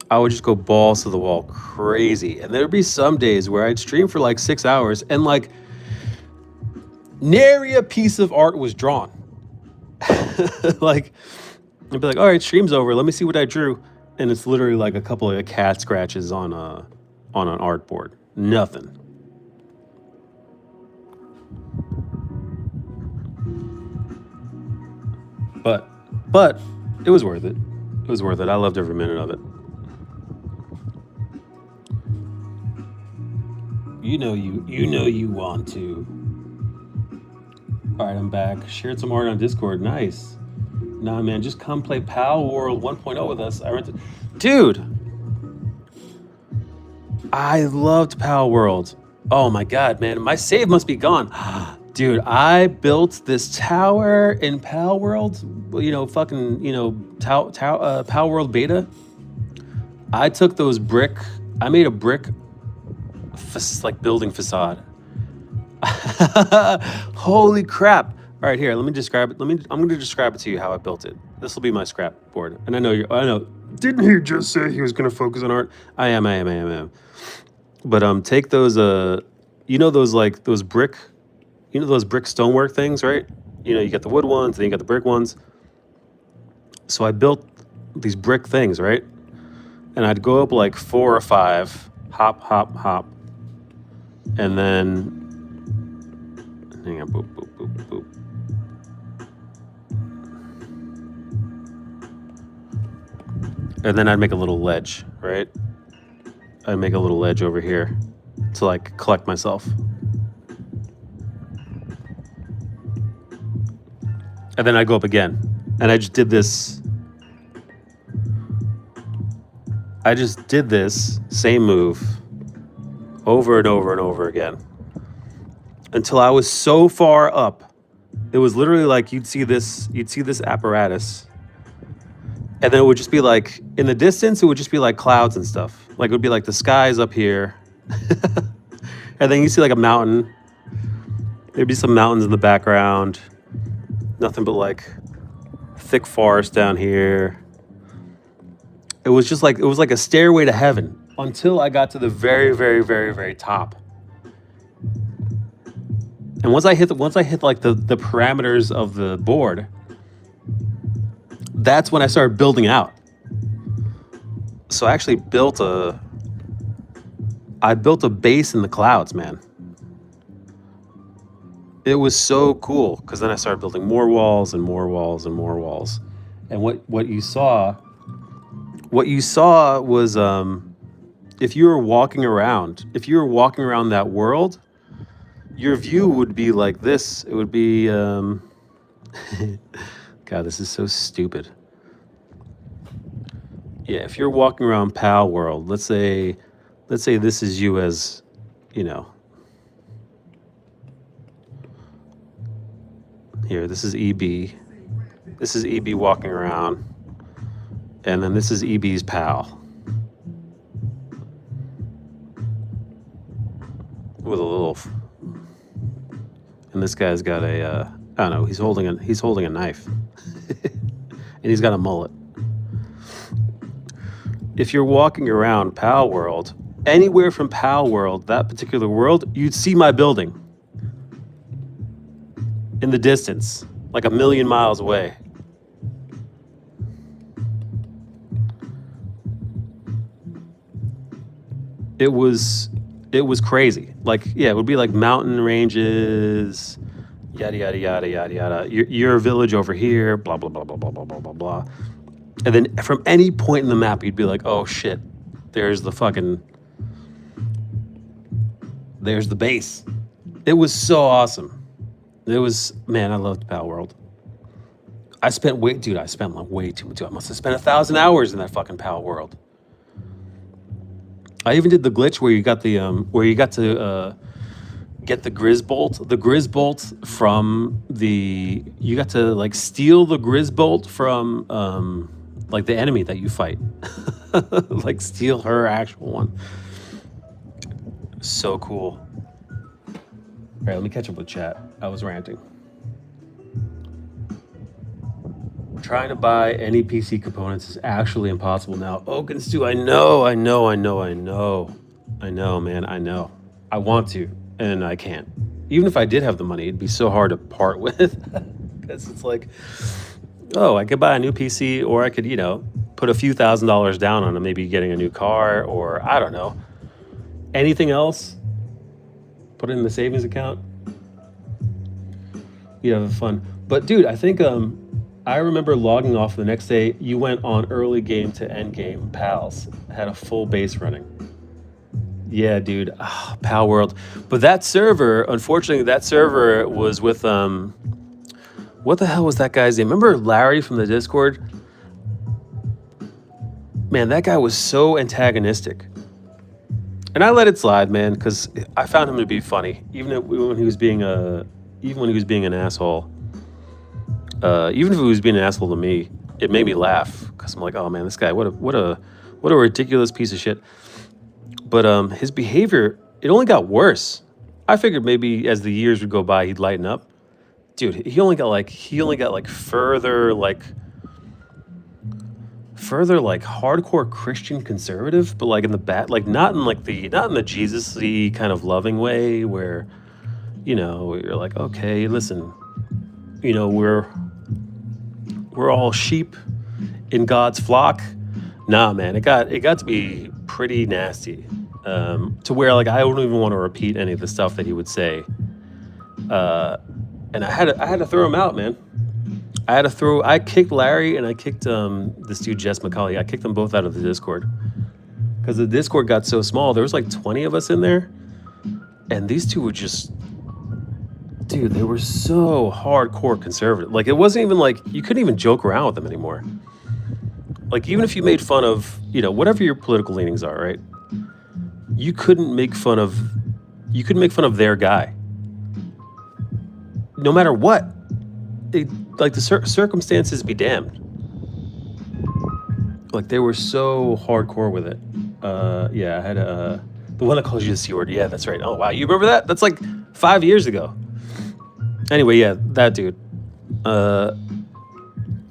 S1: I would just go balls to the wall, crazy, and there'd be some days where I'd stream for like 6 hours, and like nary a piece of art was drawn. Like, I'd be like, all right, stream's over. Let me see what I drew, and it's literally like a couple of cat scratches on an artboard. Nothing. But it was worth it. It was worth it. I loved every minute of it. You know you want to. All right, I'm back. Shared some art on Discord. Nice. Nah, man, just come play Pal World 1.0 with us. Dude, I loved Pal World. Oh my god, man, my save must be gone. Dude, I built this tower in Pal World. Pal World beta. I took those brick. I made a brick, like building facade. Holy crap! All right, here. Let me describe it. I'm going to describe it to you how I built it. This will be my scrap board. And I know. Didn't he just say he was going to focus on art? I am. But take those. Those brick. Those brick stonework things, right? You got the wood ones, and then you got the brick ones. So I built these brick things, right? And I'd go up like 4 or 5, hop, and then hang on, boop. And then I'd make a little ledge, right? I'd make a little ledge over here to like collect myself. And then I go up again. And I just did this. Same move over and over and over again until I was so far up. It was literally like you'd see this apparatus. And then it would just be like, in the distance, it would just be like clouds and stuff. Like it would be like the sky's up here. And then you see like a mountain. There'd be some mountains in the background. Nothing but like thick forest down here. It was like a stairway to heaven until I got to the very, very, very, very top. And once I hit like the parameters of the board, that's when I started building out. So I actually built a base in the clouds, man. It was so cool because then I started building more walls and more walls and more walls. And what you saw was if you were walking around that world, your view would be like this. It would be God, this is so stupid. Yeah, if you're walking around Pal World, let's say this is you as, here, this is EB. This is EB walking around. And then this is EB's pal. With a little... And this guy's got I don't know, he's holding a knife. And he's got a mullet. If you're walking around Pal World, anywhere from Pal World, that particular world, you'd see my building. In the distance, like a million miles away. It was crazy. Like, yeah, it would be like mountain ranges, yada yada yada yada yada. Your village over here, blah blah blah blah blah blah blah blah blah. And then from any point in the map, you'd be like, oh shit, there's the base. It was so awesome. It was, man, I loved Pal World. I spent way too much. I must have spent 1,000 hours in that fucking Pal World. I even did the glitch where you got to get the Grisbolt. The Grisbolt from you got to like steal the Grisbolt from like the enemy that you fight. Like steal her actual one. So cool. All right, let me catch up with chat. I was ranting. Trying to buy any PC components is actually impossible now. Oaken Stew, I know, man, I know. I want to, and I can't. Even if I did have the money, it'd be so hard to part with. Because it's like, oh, I could buy a new PC, or I could, you know, put a few $1,000s down on maybe getting a new car, or I don't know. Anything else? Put it in the savings account. You have fun. But dude, I think I remember logging off the next day. You went on early game to end game. Pals had a full base running. Yeah, dude. Pal World. But that server, unfortunately, that server was with what the hell was that guy's name? Remember Larry from the Discord? Man, that guy was so antagonistic. And I let it slide, man, because I found him to be funny, even when he was being an asshole. Even if he was being an asshole to me, it made me laugh because I'm like, oh man, this guy, what a ridiculous piece of shit. But his behavior, it only got worse. I figured maybe as the years would go by, he'd lighten up. Dude, he only got like further hardcore Christian conservative, but like in the bad, like not in the Jesus-y kind of loving way where, you know, you're like, okay, listen, you know, we're all sheep in God's flock. Nah, man, it got to be pretty nasty, to where like I wouldn't even want to repeat any of the stuff that he would say. And I had to throw him out, man. I kicked Larry and I kicked this dude Jess McCauley. I kicked them both out of the Discord because the Discord got so small. There was like 20 of us in there, and these two were just, dude, they were so hardcore conservative. Like it wasn't even like you couldn't even joke around with them anymore. Like even if you made fun of, you know, whatever your political leanings are, right? You couldn't make fun of their guy. No matter what. Like the circumstances be damned. Like they were so hardcore with it. Yeah, I had the one that calls you the C word. Yeah, that's right. Oh wow, you remember that? That's like 5 years ago. Anyway, yeah, that dude.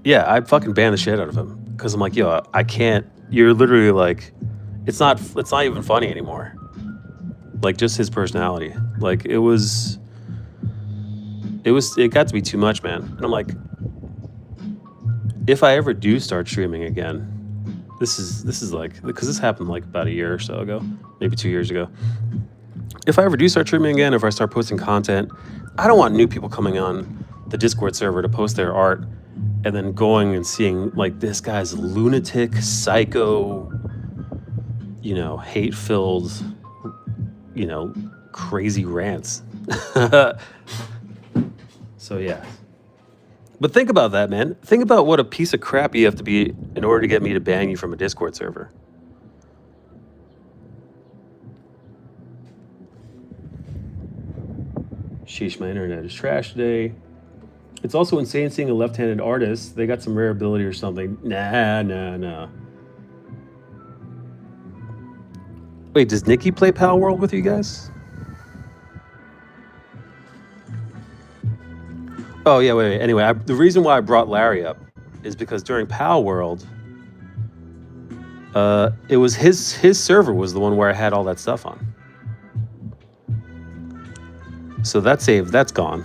S1: Yeah, I fucking banned the shit out of him because I'm like, yo, I can't. You're literally like, it's not even funny anymore. Like just his personality. Like it got to be too much, man. And I'm like, if I ever do start streaming again, this is like, because this happened like about a year or so ago, maybe 2 years ago. If I ever do start streaming again, if I start posting content, I don't want new people coming on the Discord server to post their art and then going and seeing like this guy's lunatic, psycho, you know, hate-filled, you know, crazy rants. So yeah. But think about that, man. Think about what a piece of crap you have to be in order to get me to ban you from a Discord server. Sheesh, my internet is trash today. It's also insane seeing a left-handed artist. They got some rare ability or something. Nah. Wait, does Nikki play Pal World with you guys? Oh, yeah, wait. Anyway, the reason why I brought Larry up is because during Pal World, it was his server was the one where I had all that stuff on. So that's gone.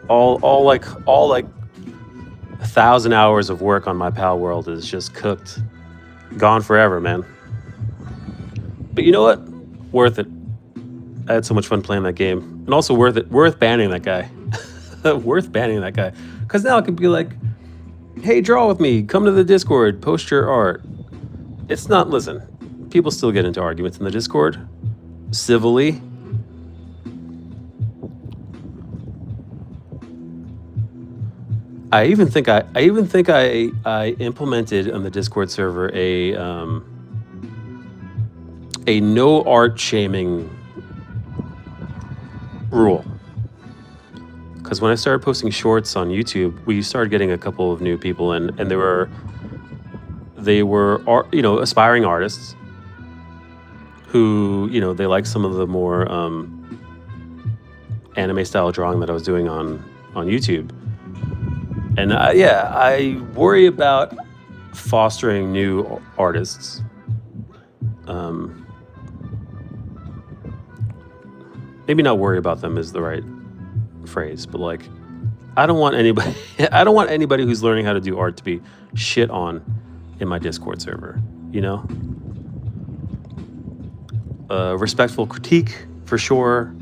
S1: All like 1,000 hours of work on my Pal World is just cooked. Gone forever, man. But you know what? Worth it. I had so much fun playing that game. And also worth banning that guy. Worth banning that guy. Because now it could be like, hey, draw with me. Come to the Discord. Post your art. It's not, listen, people still get into arguments in the Discord. Civilly. I even think I implemented on the Discord server a no art shaming rule. Because when I started posting shorts on YouTube, we started getting a couple of new people in, and there were they were, aspiring artists who, they like some of the more anime style drawing that I was doing on YouTube. And I worry about fostering new artists. Maybe not worry about them is the right phrase, but like, I don't want anybody who's learning how to do art to be shit on in my Discord server, respectful critique for sure.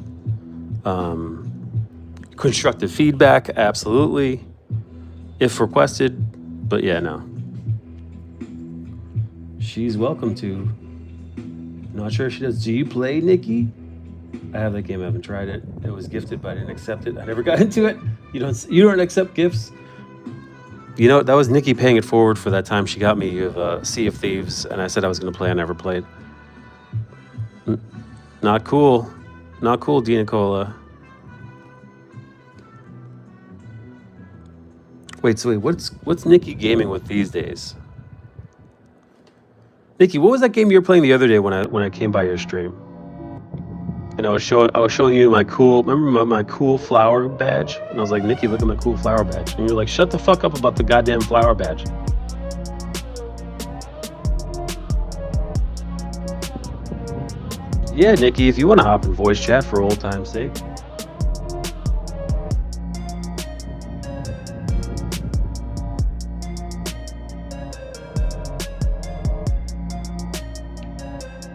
S1: Constructive feedback, absolutely, if requested. But yeah, no. She's welcome to. Not sure if she does. Do you play, Nikki? I have that game. I haven't tried it. It was gifted, but I didn't accept it. I never got into it. You don't accept gifts. That was Nikki paying it forward for that time she got me of Sea of Thieves, and I said I was going to play. I never played. Not cool. Not cool, Dina Cola. Wait, what's Nikki gaming with these days? Nikki, what was that game you were playing the other day when I came by your stream? And I was showing you my cool flower badge, and I was like, Nikki, look at my cool flower badge, and you're like, shut the fuck up about the goddamn flower badge. Yeah, Nikki, if you want to hop in voice chat for old time's sake.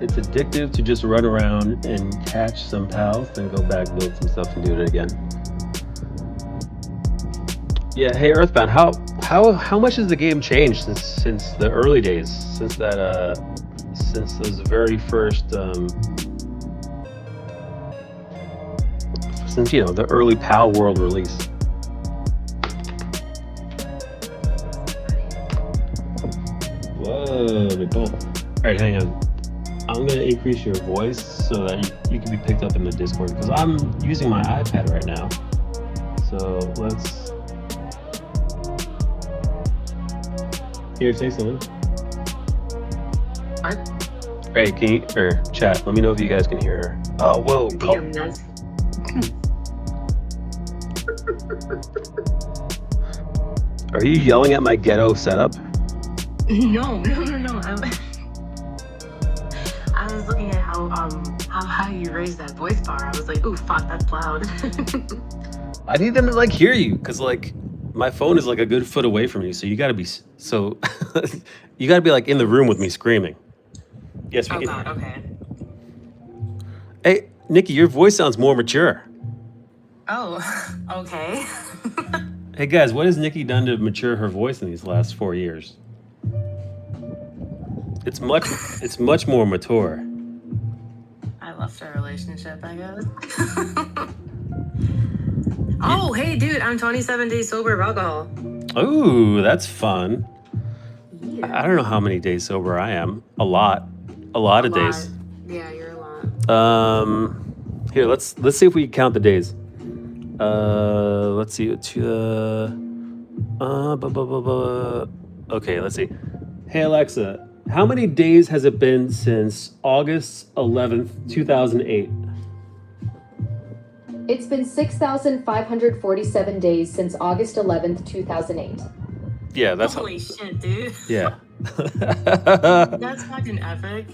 S1: It's addictive to just run around and catch some pals, then go back, build some stuff, and do it again. Yeah, hey Earthbound, how much has the game changed since the early days? Since those very first since the early PAL World release. Whoa, Nicole. Alright, hang on. I'm gonna increase your voice so that you can be picked up in the Discord, because I'm using my iPad right now. So let's. Here, say something.
S2: What?
S1: Hey, chat? Let me know if you guys can hear her. Oh, whoa! Are you yelling at my ghetto setup?
S2: No. I was looking at how high you raised that voice bar. I was like, ooh, fuck, that's loud.
S1: I need them to hear you, because my phone is a good foot away from you, so you gotta be you gotta be in the room with me screaming. Yes, we can.
S2: God, okay.
S1: Hey, Nikki, your voice sounds more mature.
S2: Oh, okay.
S1: Hey guys, what has Nikki done to mature her voice in these last 4 years? It's much more mature.
S2: I left our relationship, I guess. Oh, hey, dude, I'm 27 days sober of alcohol.
S1: Oh, that's fun.
S2: Yeah.
S1: I don't know how many days sober I am. A lot of days.
S2: Yeah, you're a lot.
S1: Here, let's see if we can count the days. Let's see. Okay, let's see. Hey Alexa, how many days has it been since August 11th, 2008?
S3: It's been 6,547 days since August 11th, 2008.
S1: Yeah, that's
S2: holy shit, dude.
S1: Yeah.
S2: That's fucking epic.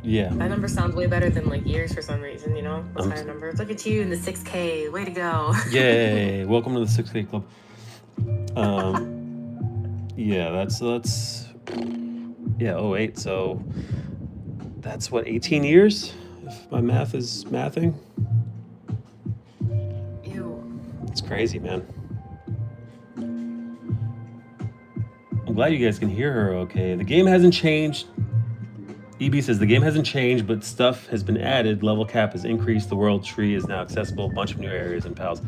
S1: Yeah.
S2: That number sounds way better than years for some reason, Those higher numbers. Look at you in the 6K. Way to go.
S1: Yay. Welcome to the 6K club. Yeah, that's 08. So that's 18 years? If my math is mathing.
S2: Ew.
S1: It's crazy, man. I'm glad you guys can hear her okay. The game hasn't changed. EB says the game hasn't changed, but stuff has been added. Level cap has increased. The world tree is now accessible. A bunch of new areas and pals.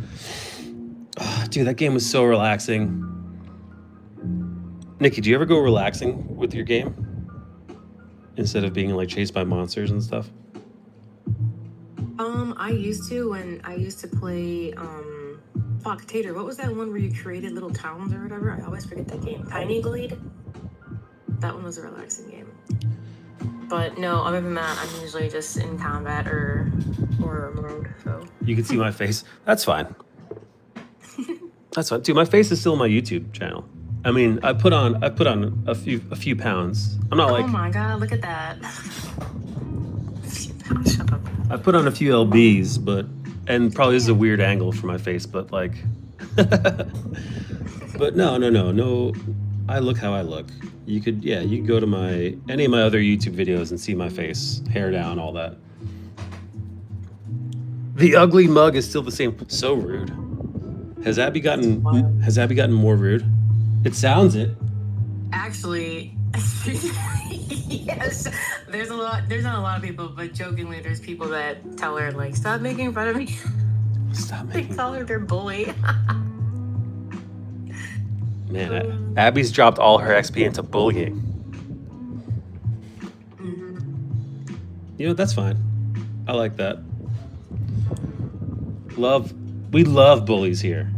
S1: Oh, dude, that game was so relaxing. Nikki, do you ever go relaxing with your game? Instead of being chased by monsters and stuff?
S2: I used to when I used to play fuck Tater. What was that one where you created little towns or whatever? I always forget that game. Tiny Glade? that one was a relaxing game. But no, other than that, I'm usually just in combat or mode. So
S1: You can see my face. That's fine. That's fine, dude. My face is still on my YouTube channel. I mean, I put on a few pounds. I'm not like.
S2: Oh my god, look at that. Shut up.
S1: I put on a few lbs, and probably this is a weird angle for my face, but like. But no. I look how I look. You could go to any of my other YouTube videos and see my face, hair down, all that. The ugly mug is still the same. So rude. Has Abby gotten more rude? It sounds it.
S2: Actually, yes. There's not a lot of people, but jokingly, there's people that tell her like, "Stop making fun of me."
S1: Stop
S2: They
S1: making.
S2: call her their bully.
S1: Man, Abby's dropped all her XP into bullying. You know, that's fine. I like that. We love bullies here.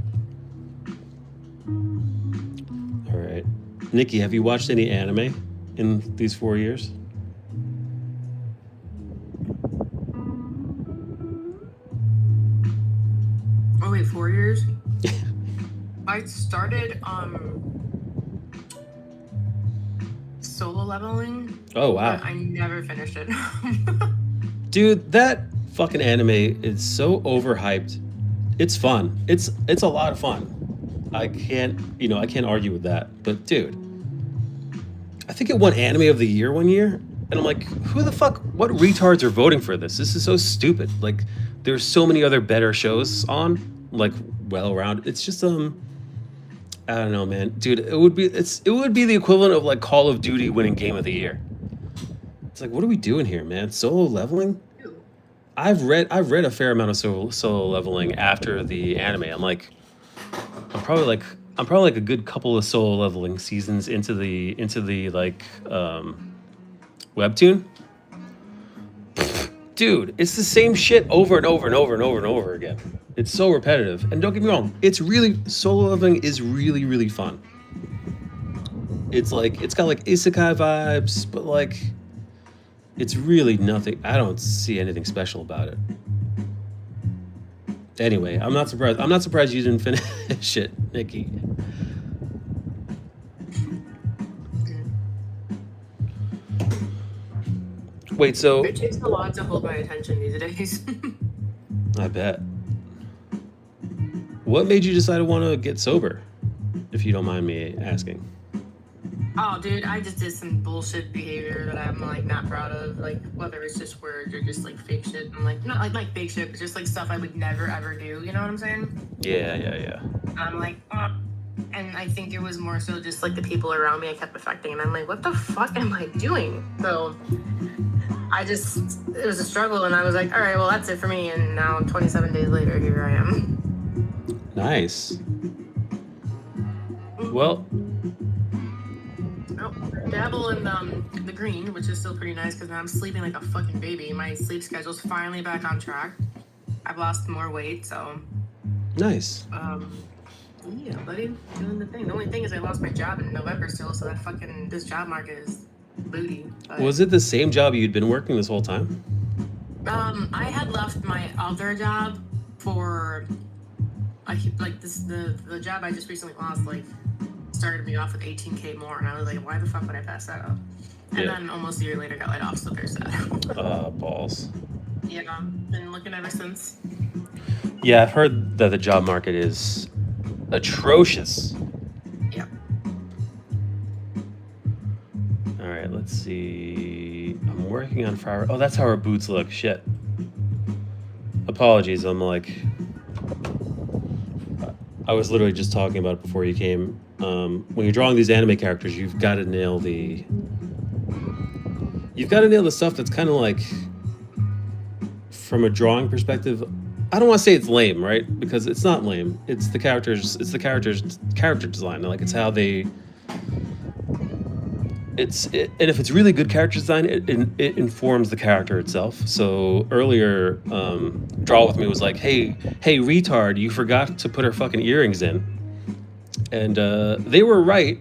S1: All right. Nikki, have you watched any anime in these 4 years?
S2: Oh wait, 4 years? I started solo leveling.
S1: Oh, wow.
S2: But I never finished it.
S1: Dude, that fucking anime is so overhyped. It's fun. It's a lot of fun. I can't argue with that. But dude, I think it won Anime of the Year one year, and I'm like, who the fuck? What retards are voting for this? This is so stupid. Like, there's so many other better shows on, like well around. It's just I don't know, man. Dude, it would be the equivalent of like Call of Duty winning Game of the Year. It's like, what are we doing here, man? Solo leveling? I've read a fair amount of solo leveling after the anime. I'm probably like a good couple of solo leveling seasons into the like webtoon. Dude, it's the same shit over and over and over and over and over again. It's so repetitive. And don't get me wrong, solo leveling is really, really fun. It's got like isekai vibes, but like it's really nothing. I don't see anything special about it. Anyway, I'm not surprised you didn't finish it, Nikki. Wait, so
S2: It takes a lot to hold my attention these days.
S1: I bet. What made you decide to want to get sober, if you don't mind me asking?
S2: Oh, dude, I just did some bullshit behavior that I'm like not proud of. Like whether it's just words or just like fake shit. And like not like fake shit, but just like stuff I would never ever do. You know what I'm saying?
S1: Yeah.
S2: I'm like, and I think it was more so just like the people around me I kept affecting, and I'm like, what the fuck am I doing? So it was a struggle, and I was like, all right, well that's it for me. And now 27 days later, here I am.
S1: Nice. Well.
S2: Dabble in the green, which is still pretty nice because now I'm sleeping like a fucking baby. My sleep schedule's finally back on track. I've lost more weight, so
S1: Nice.
S2: yeah, buddy, doing the thing. The only thing is I lost my job in November still, so this job market is booty. But,
S1: Was it the same job you'd been working this whole time?
S2: I had left my other job for the job I just recently lost started me off with 18K more, and I was like, why the fuck would I pass that up? And then almost a year later got laid off, so there's that.
S1: Balls.
S2: Yeah, been looking ever since.
S1: Yeah, I've heard that the job market is atrocious.
S2: Yeah.
S1: All right, let's see. I'm working on Frieren. Oh, that's how our boots look. Shit. Apologies. I'm like, I was literally just talking about it before you came. When you're drawing these anime characters, you've got to nail the stuff that's kind of like, from a drawing perspective, I don't want to say it's lame, right? Because it's not lame. It's the character design. Like, it's how they. And if it's really good character design, it informs the character itself. So earlier, Draw With Me was like, hey, retard, you forgot to put her fucking earrings in. And they were right,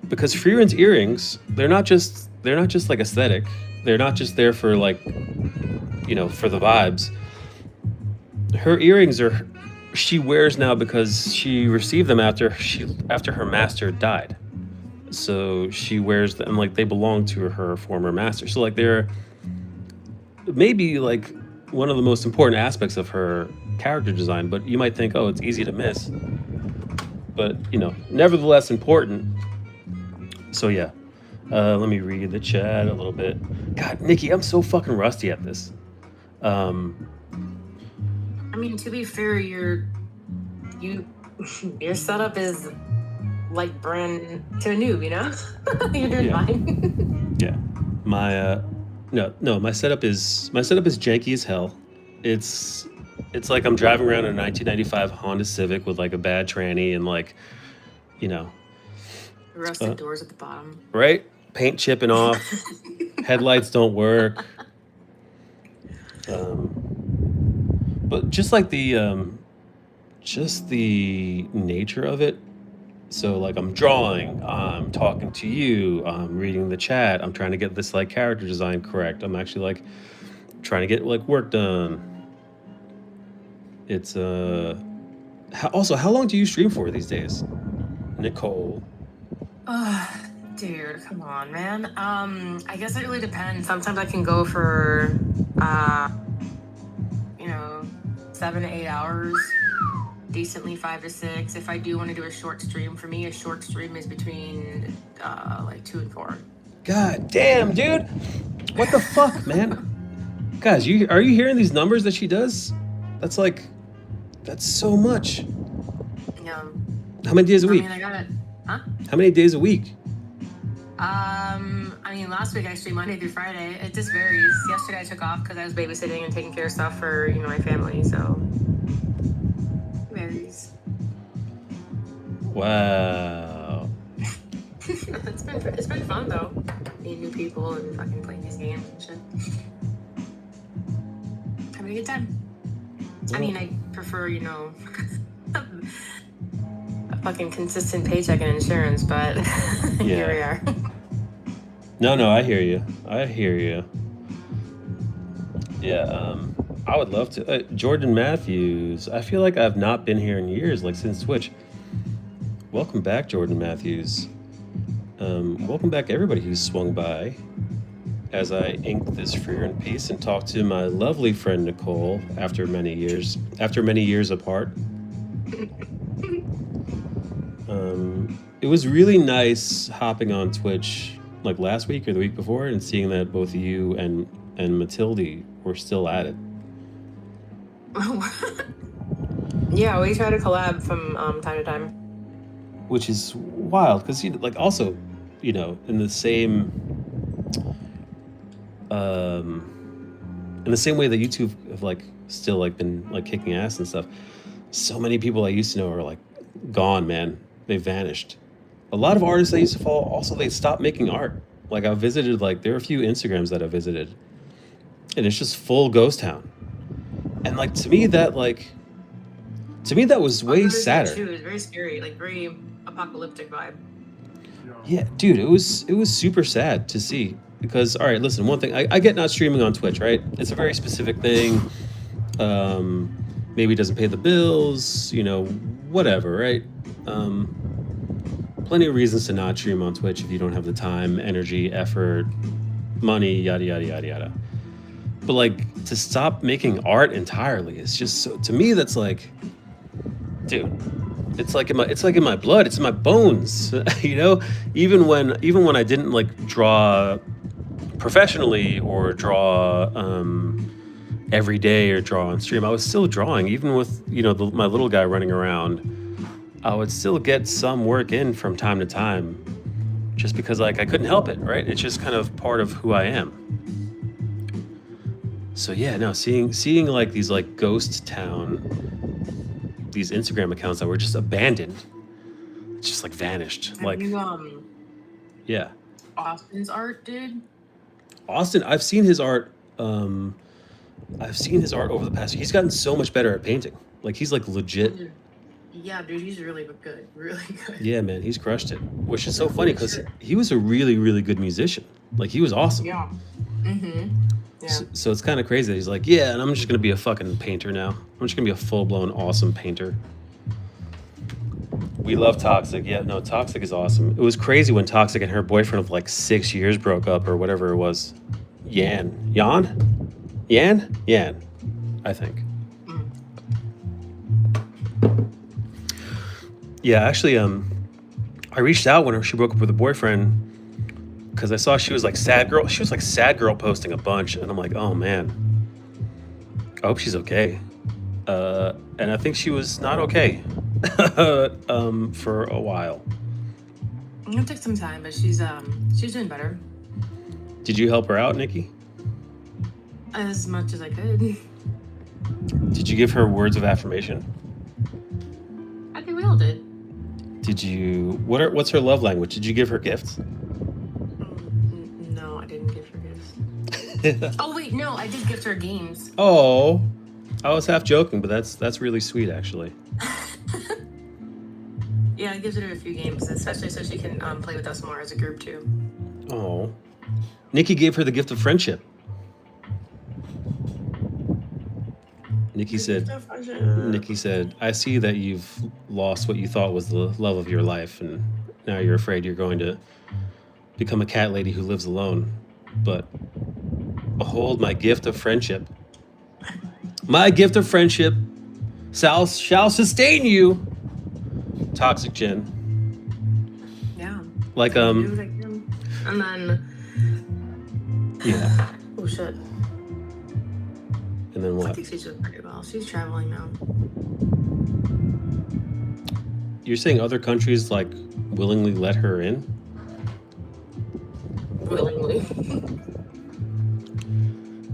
S1: because Frieren's earrings, they're not just like aesthetic. They're not just there for like, for the vibes. Her earrings are she wears now because she received them after her master died. So she wears them like they belong to her former master. So like they're maybe like one of the most important aspects of her character design, but you might think, oh, it's easy to miss. But, nevertheless important. So yeah. Let me read the chat a little bit. God, Nikki, I'm so fucking rusty at this.
S2: I mean, to be fair, your setup is like brand to a noob, You're doing fine.
S1: Yeah. My my setup is janky as hell. It's like I'm driving around in a 1995 Honda Civic with like a bad tranny and like,
S2: Rusted doors at the bottom.
S1: Right? Paint chipping off. Headlights don't work. But just like the nature of it. So like I'm drawing, I'm talking to you, I'm reading the chat, I'm trying to get this like character design correct. I'm actually like trying to get like work done. It's how long do you stream for these days, Nicole?
S2: Dude, come on, man. I guess it really depends. Sometimes I can go for 7 to 8 hours. Decently 5 to 6. If I do want to do a short stream, for me, a short stream is between like 2 and 4.
S1: God damn, dude! What the fuck, man? Guys, are you hearing these numbers that she does? That's so much.
S2: Yeah.
S1: How many days a week?
S2: I mean, I got it. Huh?
S1: How many days a week?
S2: I mean, last week I streamed Monday through Friday. It just varies. Yesterday I took off because I was babysitting and taking care of stuff for my family. So it varies.
S1: Wow.
S2: It's been fun though, meeting new people and fucking playing these games and shit. Having a good time. I mean, I prefer a fucking consistent paycheck and insurance, but here we are.
S1: No, I hear you. Yeah, I would love to. Jordan Matthews. I feel like I've not been here in years, like since Twitch. Welcome back, Jordan Matthews. Welcome back, everybody who's swung by as I ink this Frieren piece and talk to my lovely friend Nicole after many years apart. It was really nice hopping on Twitch like last week or the week before and seeing that both you and Matilde were still at it.
S2: Yeah, we try to collab from time to time.
S1: Which is wild because like also, in the same way that YouTube have like still like been like kicking ass and stuff. So many people I used to know are like gone, man. They vanished. A lot of artists I used to follow also they stopped making art. Like I visited there are a few Instagrams that I visited, and it's just full ghost town. And like to me that was way sadder.
S2: It was very scary, like very apocalyptic vibe.
S1: Yeah, dude, it was super sad to see because all right, listen, one thing I get not streaming on Twitch, right? It's a very specific thing. Maybe it doesn't pay the bills, whatever, right? Plenty of reasons to not stream on Twitch if you don't have the time, energy, effort, money, yada yada yada yada. But like to stop making art entirely is just so, to me that's like, dude, it's like in my blood, it's in my bones. Even when I didn't like draw professionally or draw every day or draw on stream, I was still drawing. Even with my little guy running around, I would still get some work in from time to time, just because like I couldn't help it, right? It's just kind of part of who I am. So yeah, no, seeing like these like ghost town, these Instagram accounts that were just abandoned, just like vanished. Like, yeah.
S2: Austin's art, dude.
S1: Austin, I've seen his art. Over the past. He's gotten so much better at painting. Like he's like legit.
S2: Yeah, dude, he's really good. Really good.
S1: Yeah, man, he's crushed it. Which is so funny because he was a really, really good musician. Like, he was awesome.
S2: Yeah. Mm-hmm. Yeah.
S1: So it's kind of crazy that he's like, yeah, and I'm just gonna be a fucking painter now. I'm just gonna be a full-blown awesome painter. We love Toxic. Yeah, no, Toxic is awesome. It was crazy when Toxic and her boyfriend of like 6 years broke up or whatever it was. Yan, I think.
S2: Mm.
S1: Yeah, actually, I reached out when she broke up with her boyfriend because I saw she was like sad girl. She was like sad girl posting a bunch, and I'm like, oh man, I hope she's okay. And I think she was not okay for a while.
S2: It took some time, but she's doing better.
S1: Did you help her out, Nikki?
S2: As much as I could.
S1: Did you give her words of affirmation?
S2: I think we all did.
S1: Did you? What's her love language? Did you give her gifts?
S2: No, I didn't give her gifts. Oh wait, no, I did gift her games.
S1: Oh, I was half joking, but that's really sweet, actually.
S2: Yeah, I gifted her a few games, especially so she can play with us more as a group too.
S1: Oh, Nikki gave her the gift of friendship. Nikki said, I see that you've lost what you thought was the love of your life, and now you're afraid you're going to become a cat lady who lives alone. But behold my gift of friendship. My gift of friendship shall sustain you. Toxic Jen.
S2: Yeah.
S1: Like,
S2: Do what I can. And then
S1: yeah.
S2: oh shit.
S1: And then
S2: I
S1: what?
S2: think she's doing pretty well. She's traveling now.
S1: You're saying other countries like willingly let her in?
S2: Willingly.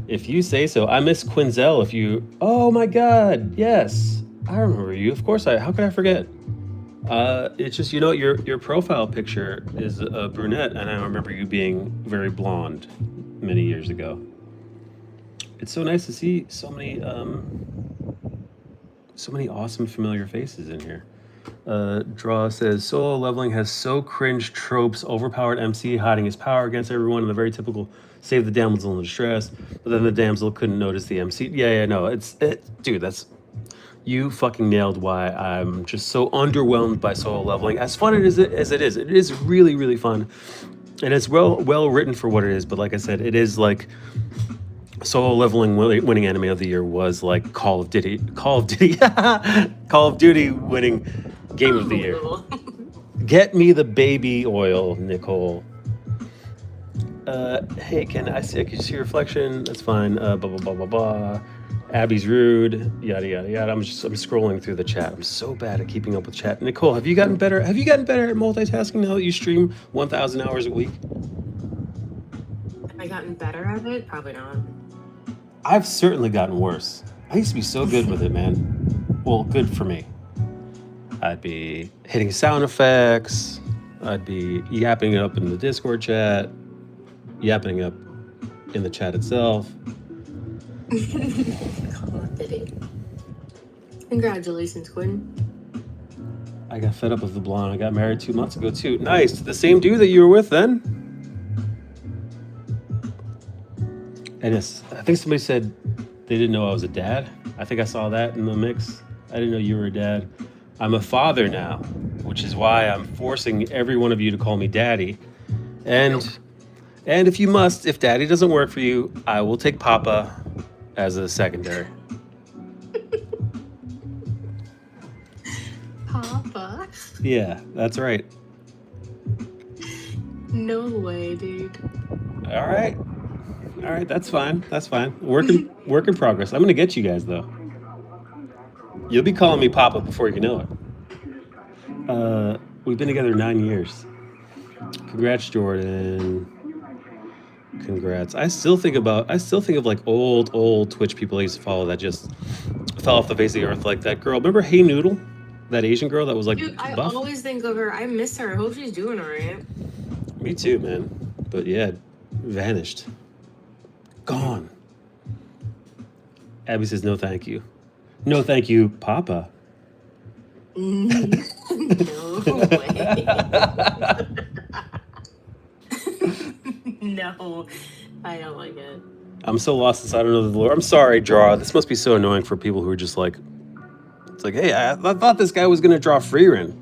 S1: If you say so. I miss Quinzel. If you, oh my God, yes, I remember you. Of course, how could I forget? It's just, your profile picture is a brunette, and I remember you being very blonde many years ago. It's so nice to see so many awesome familiar faces in here. Draw says solo leveling has so cringe tropes, overpowered MC hiding his power against everyone, and the very typical save the damsel in distress, but then the damsel couldn't notice the MC. Yeah, no, dude, that's, you fucking nailed why I'm just so underwhelmed by solo leveling. As fun as it is really, really fun, and it's well written for what it is. But like I said, it is like solo leveling winning anime of the year was like Call of Duty winning game of the year. Get me the baby oil, Nicole. Hey, I can see your reflection? That's fine. Blah blah blah blah blah. Abby's rude. Yada yada yada. I'm scrolling through the chat. I'm so bad at keeping up with chat. Nicole, have you gotten better? Have you gotten better at multitasking now that you stream 1,000 hours a week?
S2: Have I gotten better at it? Probably not.
S1: I've certainly gotten worse. I used to be so good with it, man. Well, good for me. I'd be hitting sound effects. I'd be yapping it up in the Discord chat, yapping it up in the chat itself.
S2: Congratulations, Quinn.
S1: I got fed up with the blonde. I got married 2 months ago, too. Nice. The same dude that you were with then? And I think somebody said they didn't know I was a dad. I think I saw that in the mix. I didn't know you were a dad. I'm a father now, which is why I'm forcing every one of you to call me daddy. And if daddy doesn't work for you, I will take Papa as a secondary.
S2: Papa?
S1: Yeah, that's right.
S2: No way, dude.
S1: All right, that's fine. Work in progress. I'm gonna get you guys though. You'll be calling me Papa before you know it. We've been together 9 years. Congrats, Jordan. Congrats. I still think of like old Twitch people I used to follow that just fell off the face of the earth, like that girl. Remember Hey Noodle? That Asian girl that was like
S2: Dude, I
S1: buff?
S2: always think of her. I miss her. I hope she's doing alright.
S1: Me too, man. But yeah, vanished. Gone. Abby says no thank you. No thank you, Papa.
S2: No way. No, I don't like it.
S1: I'm so lost inside. I don't know the lore. I'm sorry, draw. This must be so annoying for people who are just like, it's like, hey, I thought this guy was gonna draw Frieren.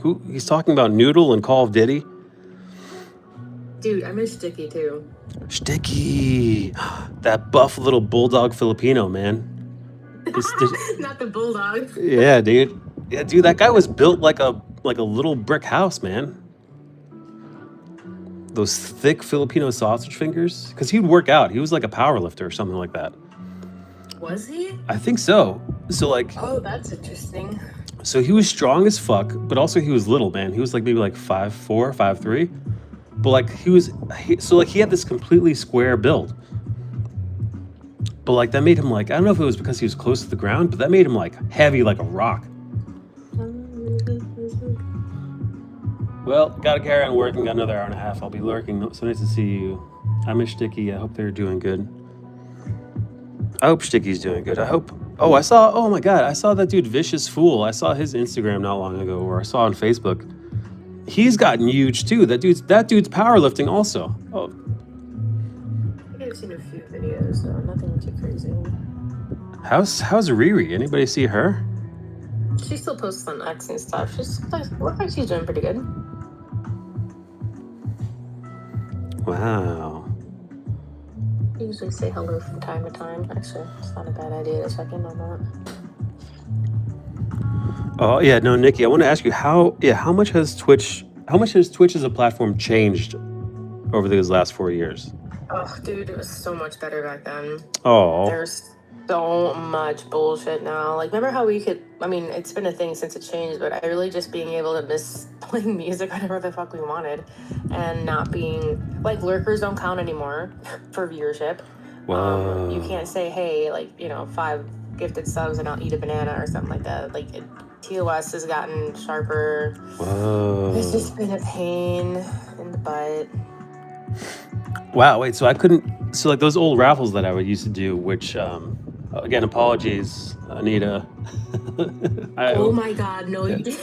S1: Who he's talking about Noodle and Call of Duty.
S2: Dude, I miss Sticky too.
S1: Sticky, that buff little bulldog Filipino man.
S2: Not the bulldog.
S1: Yeah, dude. Yeah, dude. That guy was built like a little brick house, man. Those thick Filipino sausage fingers. Because he'd work out. He was like a power lifter or something like that.
S2: Was he?
S1: I think so. So like,
S2: Oh, that's interesting.
S1: so he was strong as fuck, but also he was little, man. He was like maybe like 5'4", 5'3". But like he had this completely square build. But like that made him like, I don't know if it was because he was close to the ground, but that made him like heavy like a rock. Well, gotta carry on working, got another hour and a half. I'll be lurking. So nice to see you. I miss Sticky. I hope they're doing good. I hope Sticky's doing good. I hope. Oh my God, I saw that dude Vicious Fool. I saw his Instagram not long ago, or I saw on Facebook. He's gotten huge too. That dude's powerlifting also. Oh,
S2: I think I've seen a few videos, though. Nothing too crazy.
S1: how's Riri? Anybody see her?
S2: She still posts on X and stuff. She's looks like she's doing pretty good.
S1: Wow.
S2: I usually say hello from time to time. Actually, it's not a bad idea to check in on that.
S1: Oh yeah, no, Nikki, I want to ask you how much has Twitch as a platform changed over these last 4 years?
S2: Oh, dude, it was so much better back then.
S1: Oh,
S2: There's so much bullshit now. Like, remember how we could, I mean, it's been a thing since it changed, but I really just being able to miss playing music whenever the fuck we wanted and not being, like, lurkers don't count anymore for viewership.
S1: wow.
S2: You can't say, hey, like, 5 gifted subs and I'll eat a banana or something like that. Like, TOS has gotten sharper.
S1: Whoa.
S2: It's just been a pain in the butt.
S1: Wow, wait, so like those old raffles that I would used to do, which, again, apologies, Anita.
S2: Oh my God, no.
S1: Yeah.
S2: You didn't.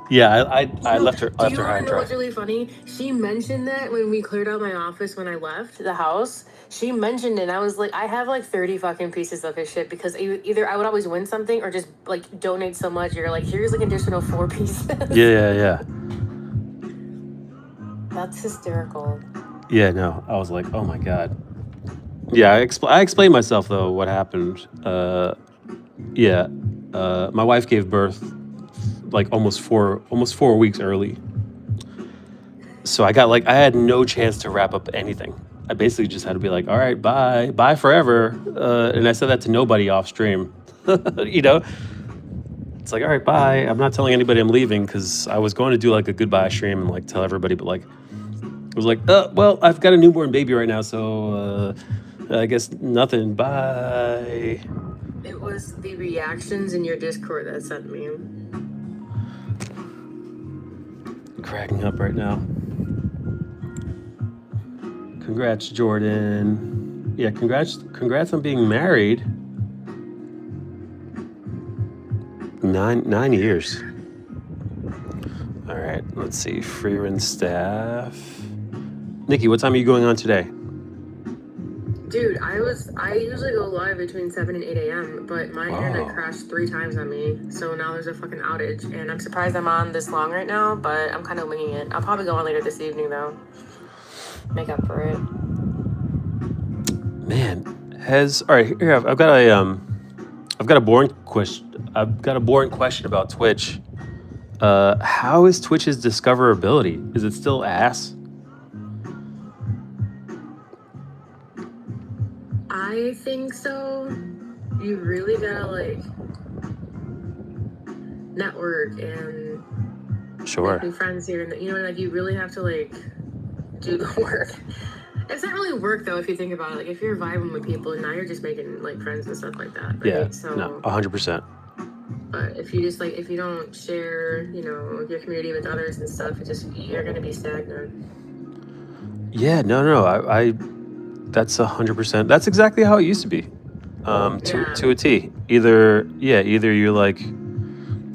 S1: Yeah, I left her
S2: Do you
S1: high
S2: want
S1: and
S2: to know
S1: dry.
S2: what's really funny? She mentioned that when we cleared out my office when I left the house. She mentioned it, and I was like, I have like 30 fucking pieces of his shit because either I would always win something or just like donate so much. You're like, here's like additional 4 pieces.
S1: Yeah.
S2: That's hysterical.
S1: Yeah, no, I was like, oh my God. Yeah, I explained myself though, what happened. My wife gave birth like almost 4 weeks early. So I had no chance to wrap up anything. I basically just had to be like, all right, bye forever. And I said that to nobody off stream. It's like, all right, bye. I'm not telling anybody I'm leaving because I was going to do like a goodbye stream and like tell everybody, but like, it was like, well, I've got a newborn baby right now, so I guess nothing. Bye.
S2: It was the reactions in your Discord that sent me.
S1: Cracking up right now. Congrats, Jordan. Yeah, congrats on being married. 9 years. All right, let's see. Frieren staff. Nikki, what time are you going on today?
S2: Dude, I usually go live between 7 and 8 a.m., but my internet crashed 3 times on me, so now there's a fucking outage, and I'm surprised I'm on this long right now, but I'm kind of winging it. I'll probably go on later this evening, though. Make up for it.
S1: Man, all right, here, I've got a boring question about Twitch. How is Twitch's discoverability? Is it still ass?
S2: I think so. You really gotta like network and
S1: Sure.
S2: make new friends here, and like you really have to like do the work. It's not really work though if you think about it. Like if you're vibing with people, now you're just making like friends and stuff like that. Right?
S1: Yeah.
S2: So,
S1: No, 100%.
S2: But if you just like if you don't share, your community with others and stuff, you're gonna be stagnant.
S1: Yeah. No. I that's 100%. That's exactly how it used to be. To a T. Either you're like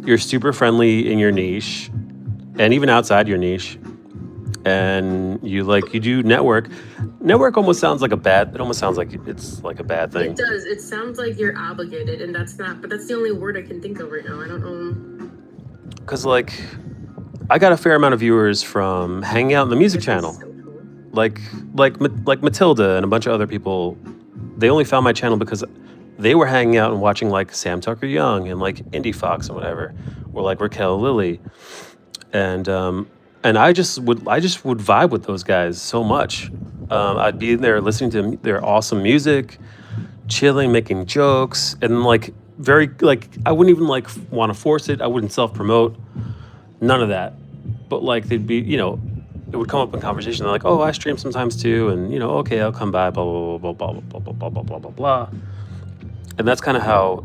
S1: you're super friendly in your niche, and even outside your niche, and you do network. Network almost sounds like a bad. It almost sounds like it's like a bad thing.
S2: It does. It sounds like you're obligated, and that's not. But that's the only word I can think of right now. I don't know.
S1: Because like, I got a fair amount of viewers from hanging out in the music channel.
S2: So cool.
S1: Like Matilda and a bunch of other people. They only found my channel because they were hanging out and watching like Sam Tucker Young and like Indie Fox and whatever, or like Raquel Lilly, and I just would vibe with those guys so much. I'd be there listening to their awesome music, chilling, making jokes, and like very like I wouldn't even like want to force it. I wouldn't self promote, none of that. But like they'd be, it would come up in conversation. They're like, "Oh, I stream sometimes too," and okay, I'll come by. Blah blah blah blah blah blah blah blah blah blah blah. And that's kind of how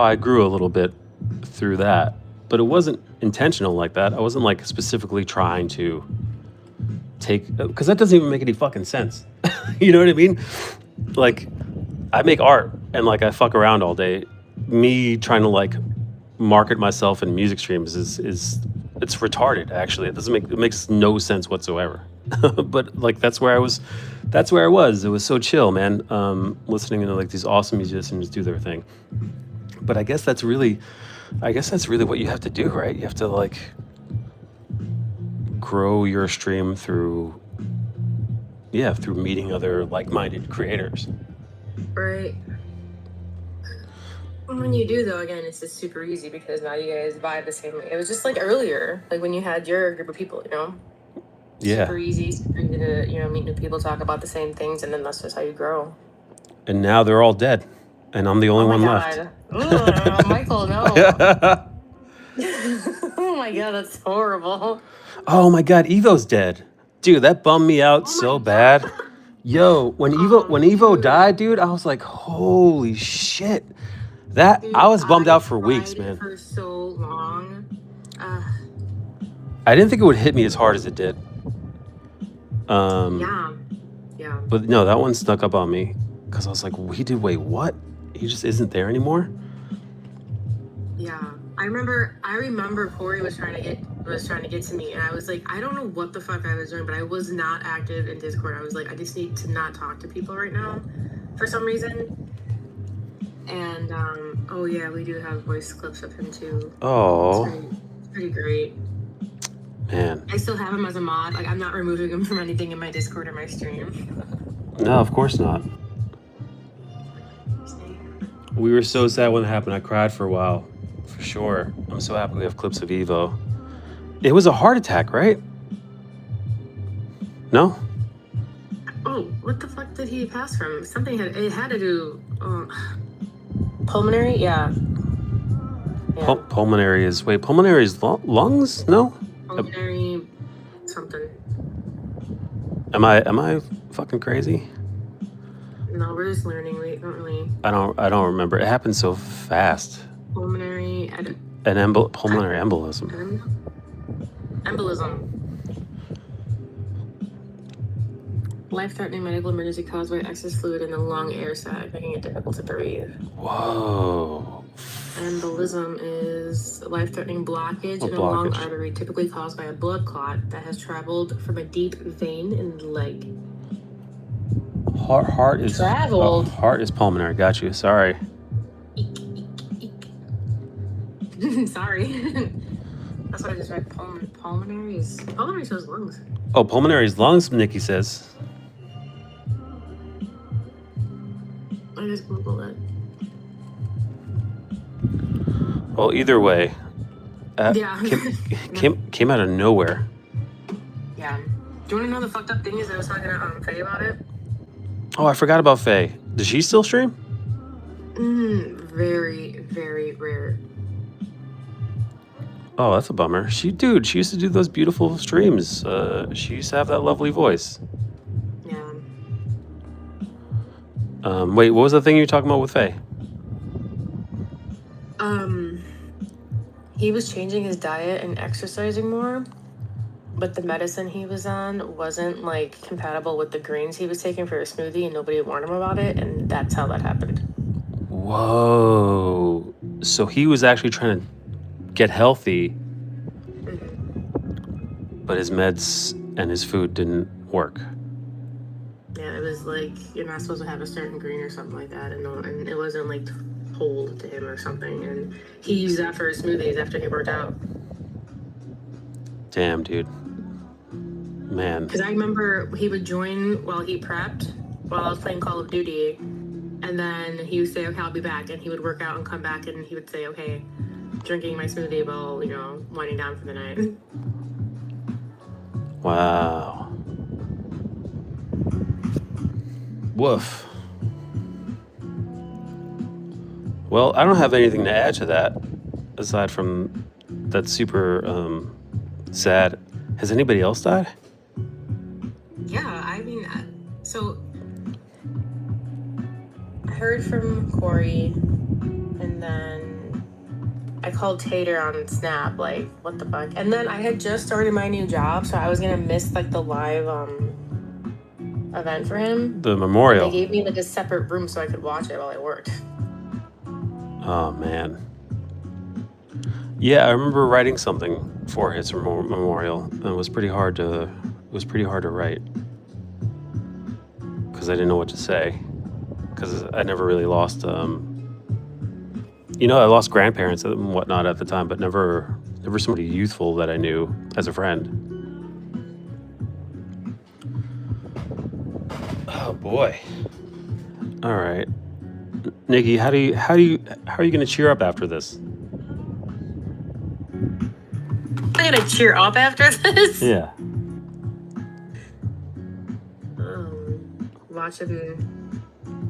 S1: I grew a little bit through that. But it wasn't intentional like that. I wasn't like specifically trying to because that doesn't even make any fucking sense. You know what I mean? Like, I make art and like I fuck around all day. Me trying to like market myself in music streams is it's retarded. Actually, it makes no sense whatsoever. But like that's where I was. It was so chill, man. Listening to like these awesome musicians do their thing. But I guess that's really what you have to do, right? You have to like grow your stream through meeting other like-minded creators.
S2: Right. When you do, though, again, it's just super easy because now you guys vibe the same way. It was just like earlier, like when you had your group of people,
S1: Yeah.
S2: Super easy to, meet new people, talk about the same things, and then that's just how you grow.
S1: And now they're all dead, and I'm the only one left.
S2: Ugh, Michael, no. Oh my God, that's horrible.
S1: Oh my God, Evo's dead, dude. That bummed me out so bad. Yo, when Evo died, dude, I was like, holy shit. That
S2: Dude,
S1: I was bummed out for
S2: cried
S1: weeks, man.
S2: For so long.
S1: I didn't think it would hit me as hard as it did.
S2: Yeah.
S1: But no, that one snuck up on me because I was like, wait, what? He just isn't there anymore?
S2: Yeah. I remember Corey was trying to get to me, and I was like, I don't know what the fuck I was doing, but I was not active in Discord. I was like, I just need to not talk to people right now for some reason. And oh yeah, we do have voice clips of him too.
S1: Oh,
S2: it's pretty great.
S1: Man.
S2: I still have him as a mod. Like, I'm not removing him from anything in my Discord or my stream.
S1: No, of course not. We were so sad when it happened. I cried for a while, for sure. I'm so happy we have clips of Evo. It was a heart attack, right? No?
S2: Oh, what the fuck did he pass from? It had to do pulmonary, yeah.
S1: Pulmonary is lungs? No?
S2: Pulmonary something.
S1: Am I fucking crazy?
S2: No, we're just learning. We don't really.
S1: I don't remember. It happened so fast.
S2: Pulmonary.
S1: Pulmonary embolism.
S2: Embolism. Life-threatening medical emergency caused by excess fluid in the lung air sac, making it difficult to breathe.
S1: Whoa.
S2: Embolism is a life-threatening blockage in a lung artery, typically caused by a blood clot that has traveled from a deep vein in the leg.
S1: Heart is
S2: traveled.
S1: Heart is pulmonary. Got you. Sorry.
S2: Sorry. That's what I just read. Pulmonary says lungs.
S1: Oh, pulmonary is lungs, Nikki says.
S2: I just Googled it.
S1: Well, either way,
S2: yeah.
S1: came out of nowhere.
S2: Yeah. Do you want to know the fucked up thing is I was talking to Faye about it?
S1: Oh, I forgot about Faye. Does she still stream?
S2: Very, very rare.
S1: Oh, that's a bummer. She used to do those beautiful streams. She used to have that lovely voice.
S2: Yeah.
S1: Wait, what was the thing you were talking about with Faye?
S2: He was changing his diet and exercising more, but the medicine he was on wasn't like compatible with the greens he was taking for a smoothie, and nobody warned him about it, and that's how that happened.
S1: Whoa. So he was actually trying to get healthy,
S2: Mhm.
S1: but his meds and his food didn't work.
S2: Yeah, it was like you're not supposed to have a certain green or something like that, and it wasn't like told to him or something. And he used that for his smoothies after he worked out.
S1: Damn, dude. Man.
S2: Because I remember he would join while he prepped, while I was playing Call of Duty, and then he would say, "Okay, I'll be back," and he would work out and come back, and he would say, "Okay, drinking my smoothie while winding down for the night."
S1: Wow. Woof. Well, I don't have anything to add to that, aside from that's super sad. Has anybody else died?
S2: Yeah, I mean, so I heard from Corey, and then I called Tater on Snap, like, what the fuck? And then I had just started my new job, so I was gonna miss like the live event for him.
S1: The memorial.
S2: They gave me like a separate room so I could watch it while I worked.
S1: Oh man. Yeah, I remember writing something for his memorial, and it was pretty hard to write because I didn't know what to say, because I never really lost I lost grandparents and whatnot at the time, but never somebody youthful that I knew as a friend. Oh boy. All right, Nikki, how are you going to cheer up after this?
S2: I'm gonna cheer up after this.
S1: Yeah.
S2: Watch him.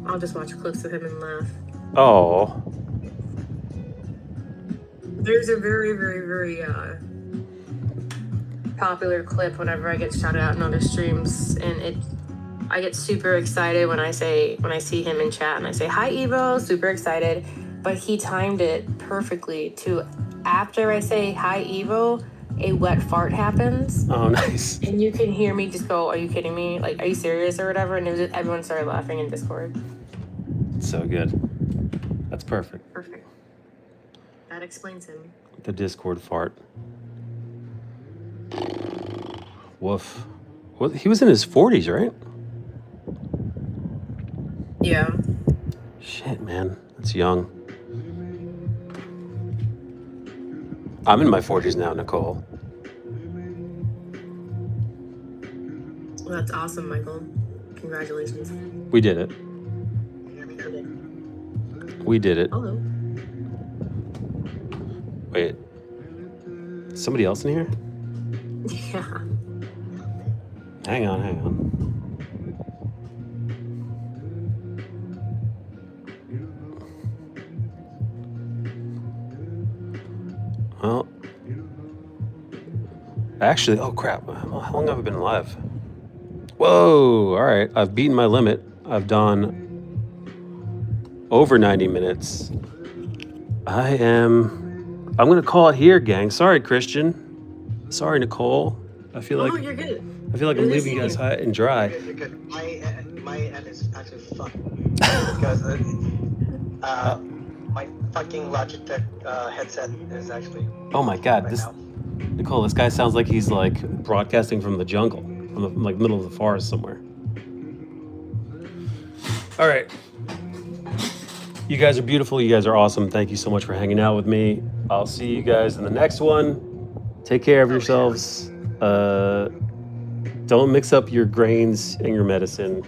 S2: I'll just watch clips of him and laugh.
S1: Oh.
S2: There's a very, very, very popular clip whenever I get shouted out in other streams, and I get super excited when I see him in chat and I say, "Hi Evo," super excited. But he timed it perfectly to after I say "Hi Evo," a wet fart happens.
S1: Oh, nice.
S2: And you can hear me just go, "Are you kidding me? Like, are you serious?" or whatever. And everyone started laughing in Discord.
S1: So good. That's perfect.
S2: Perfect. That explains him.
S1: The Discord fart. Woof. Well, he was in his 40s, right?
S2: Yeah.
S1: Shit, man. That's young. I'm in my 40s now, Nicole.
S2: Well, that's awesome, Michael. Congratulations.
S1: We did it. We did it.
S2: Hello.
S1: Wait. Somebody else in here?
S2: Yeah.
S1: Hang on. Well, actually, oh crap. How long have I been alive? Whoa, all right. I've beaten my limit. I've done over 90 minutes. I'm going to call it here, gang. Sorry, Christian. Sorry, Nicole. I feel like
S2: you're good.
S1: I feel like I'm leaving you guys high and dry.
S4: You're good. My end is actually fucked because my fucking Logitech headset is actually.
S1: Oh my God,
S4: right now.
S1: Nicole, this guy sounds like he's like broadcasting from the jungle, from the like middle of the forest somewhere. All right. You guys are beautiful. You guys are awesome. Thank you so much for hanging out with me. I'll see you guys in the next one. Take care of yourselves. Don't mix up your grains and your medicine.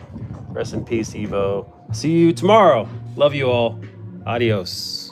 S1: Rest in peace, Evo. See you tomorrow. Love you all. Adios.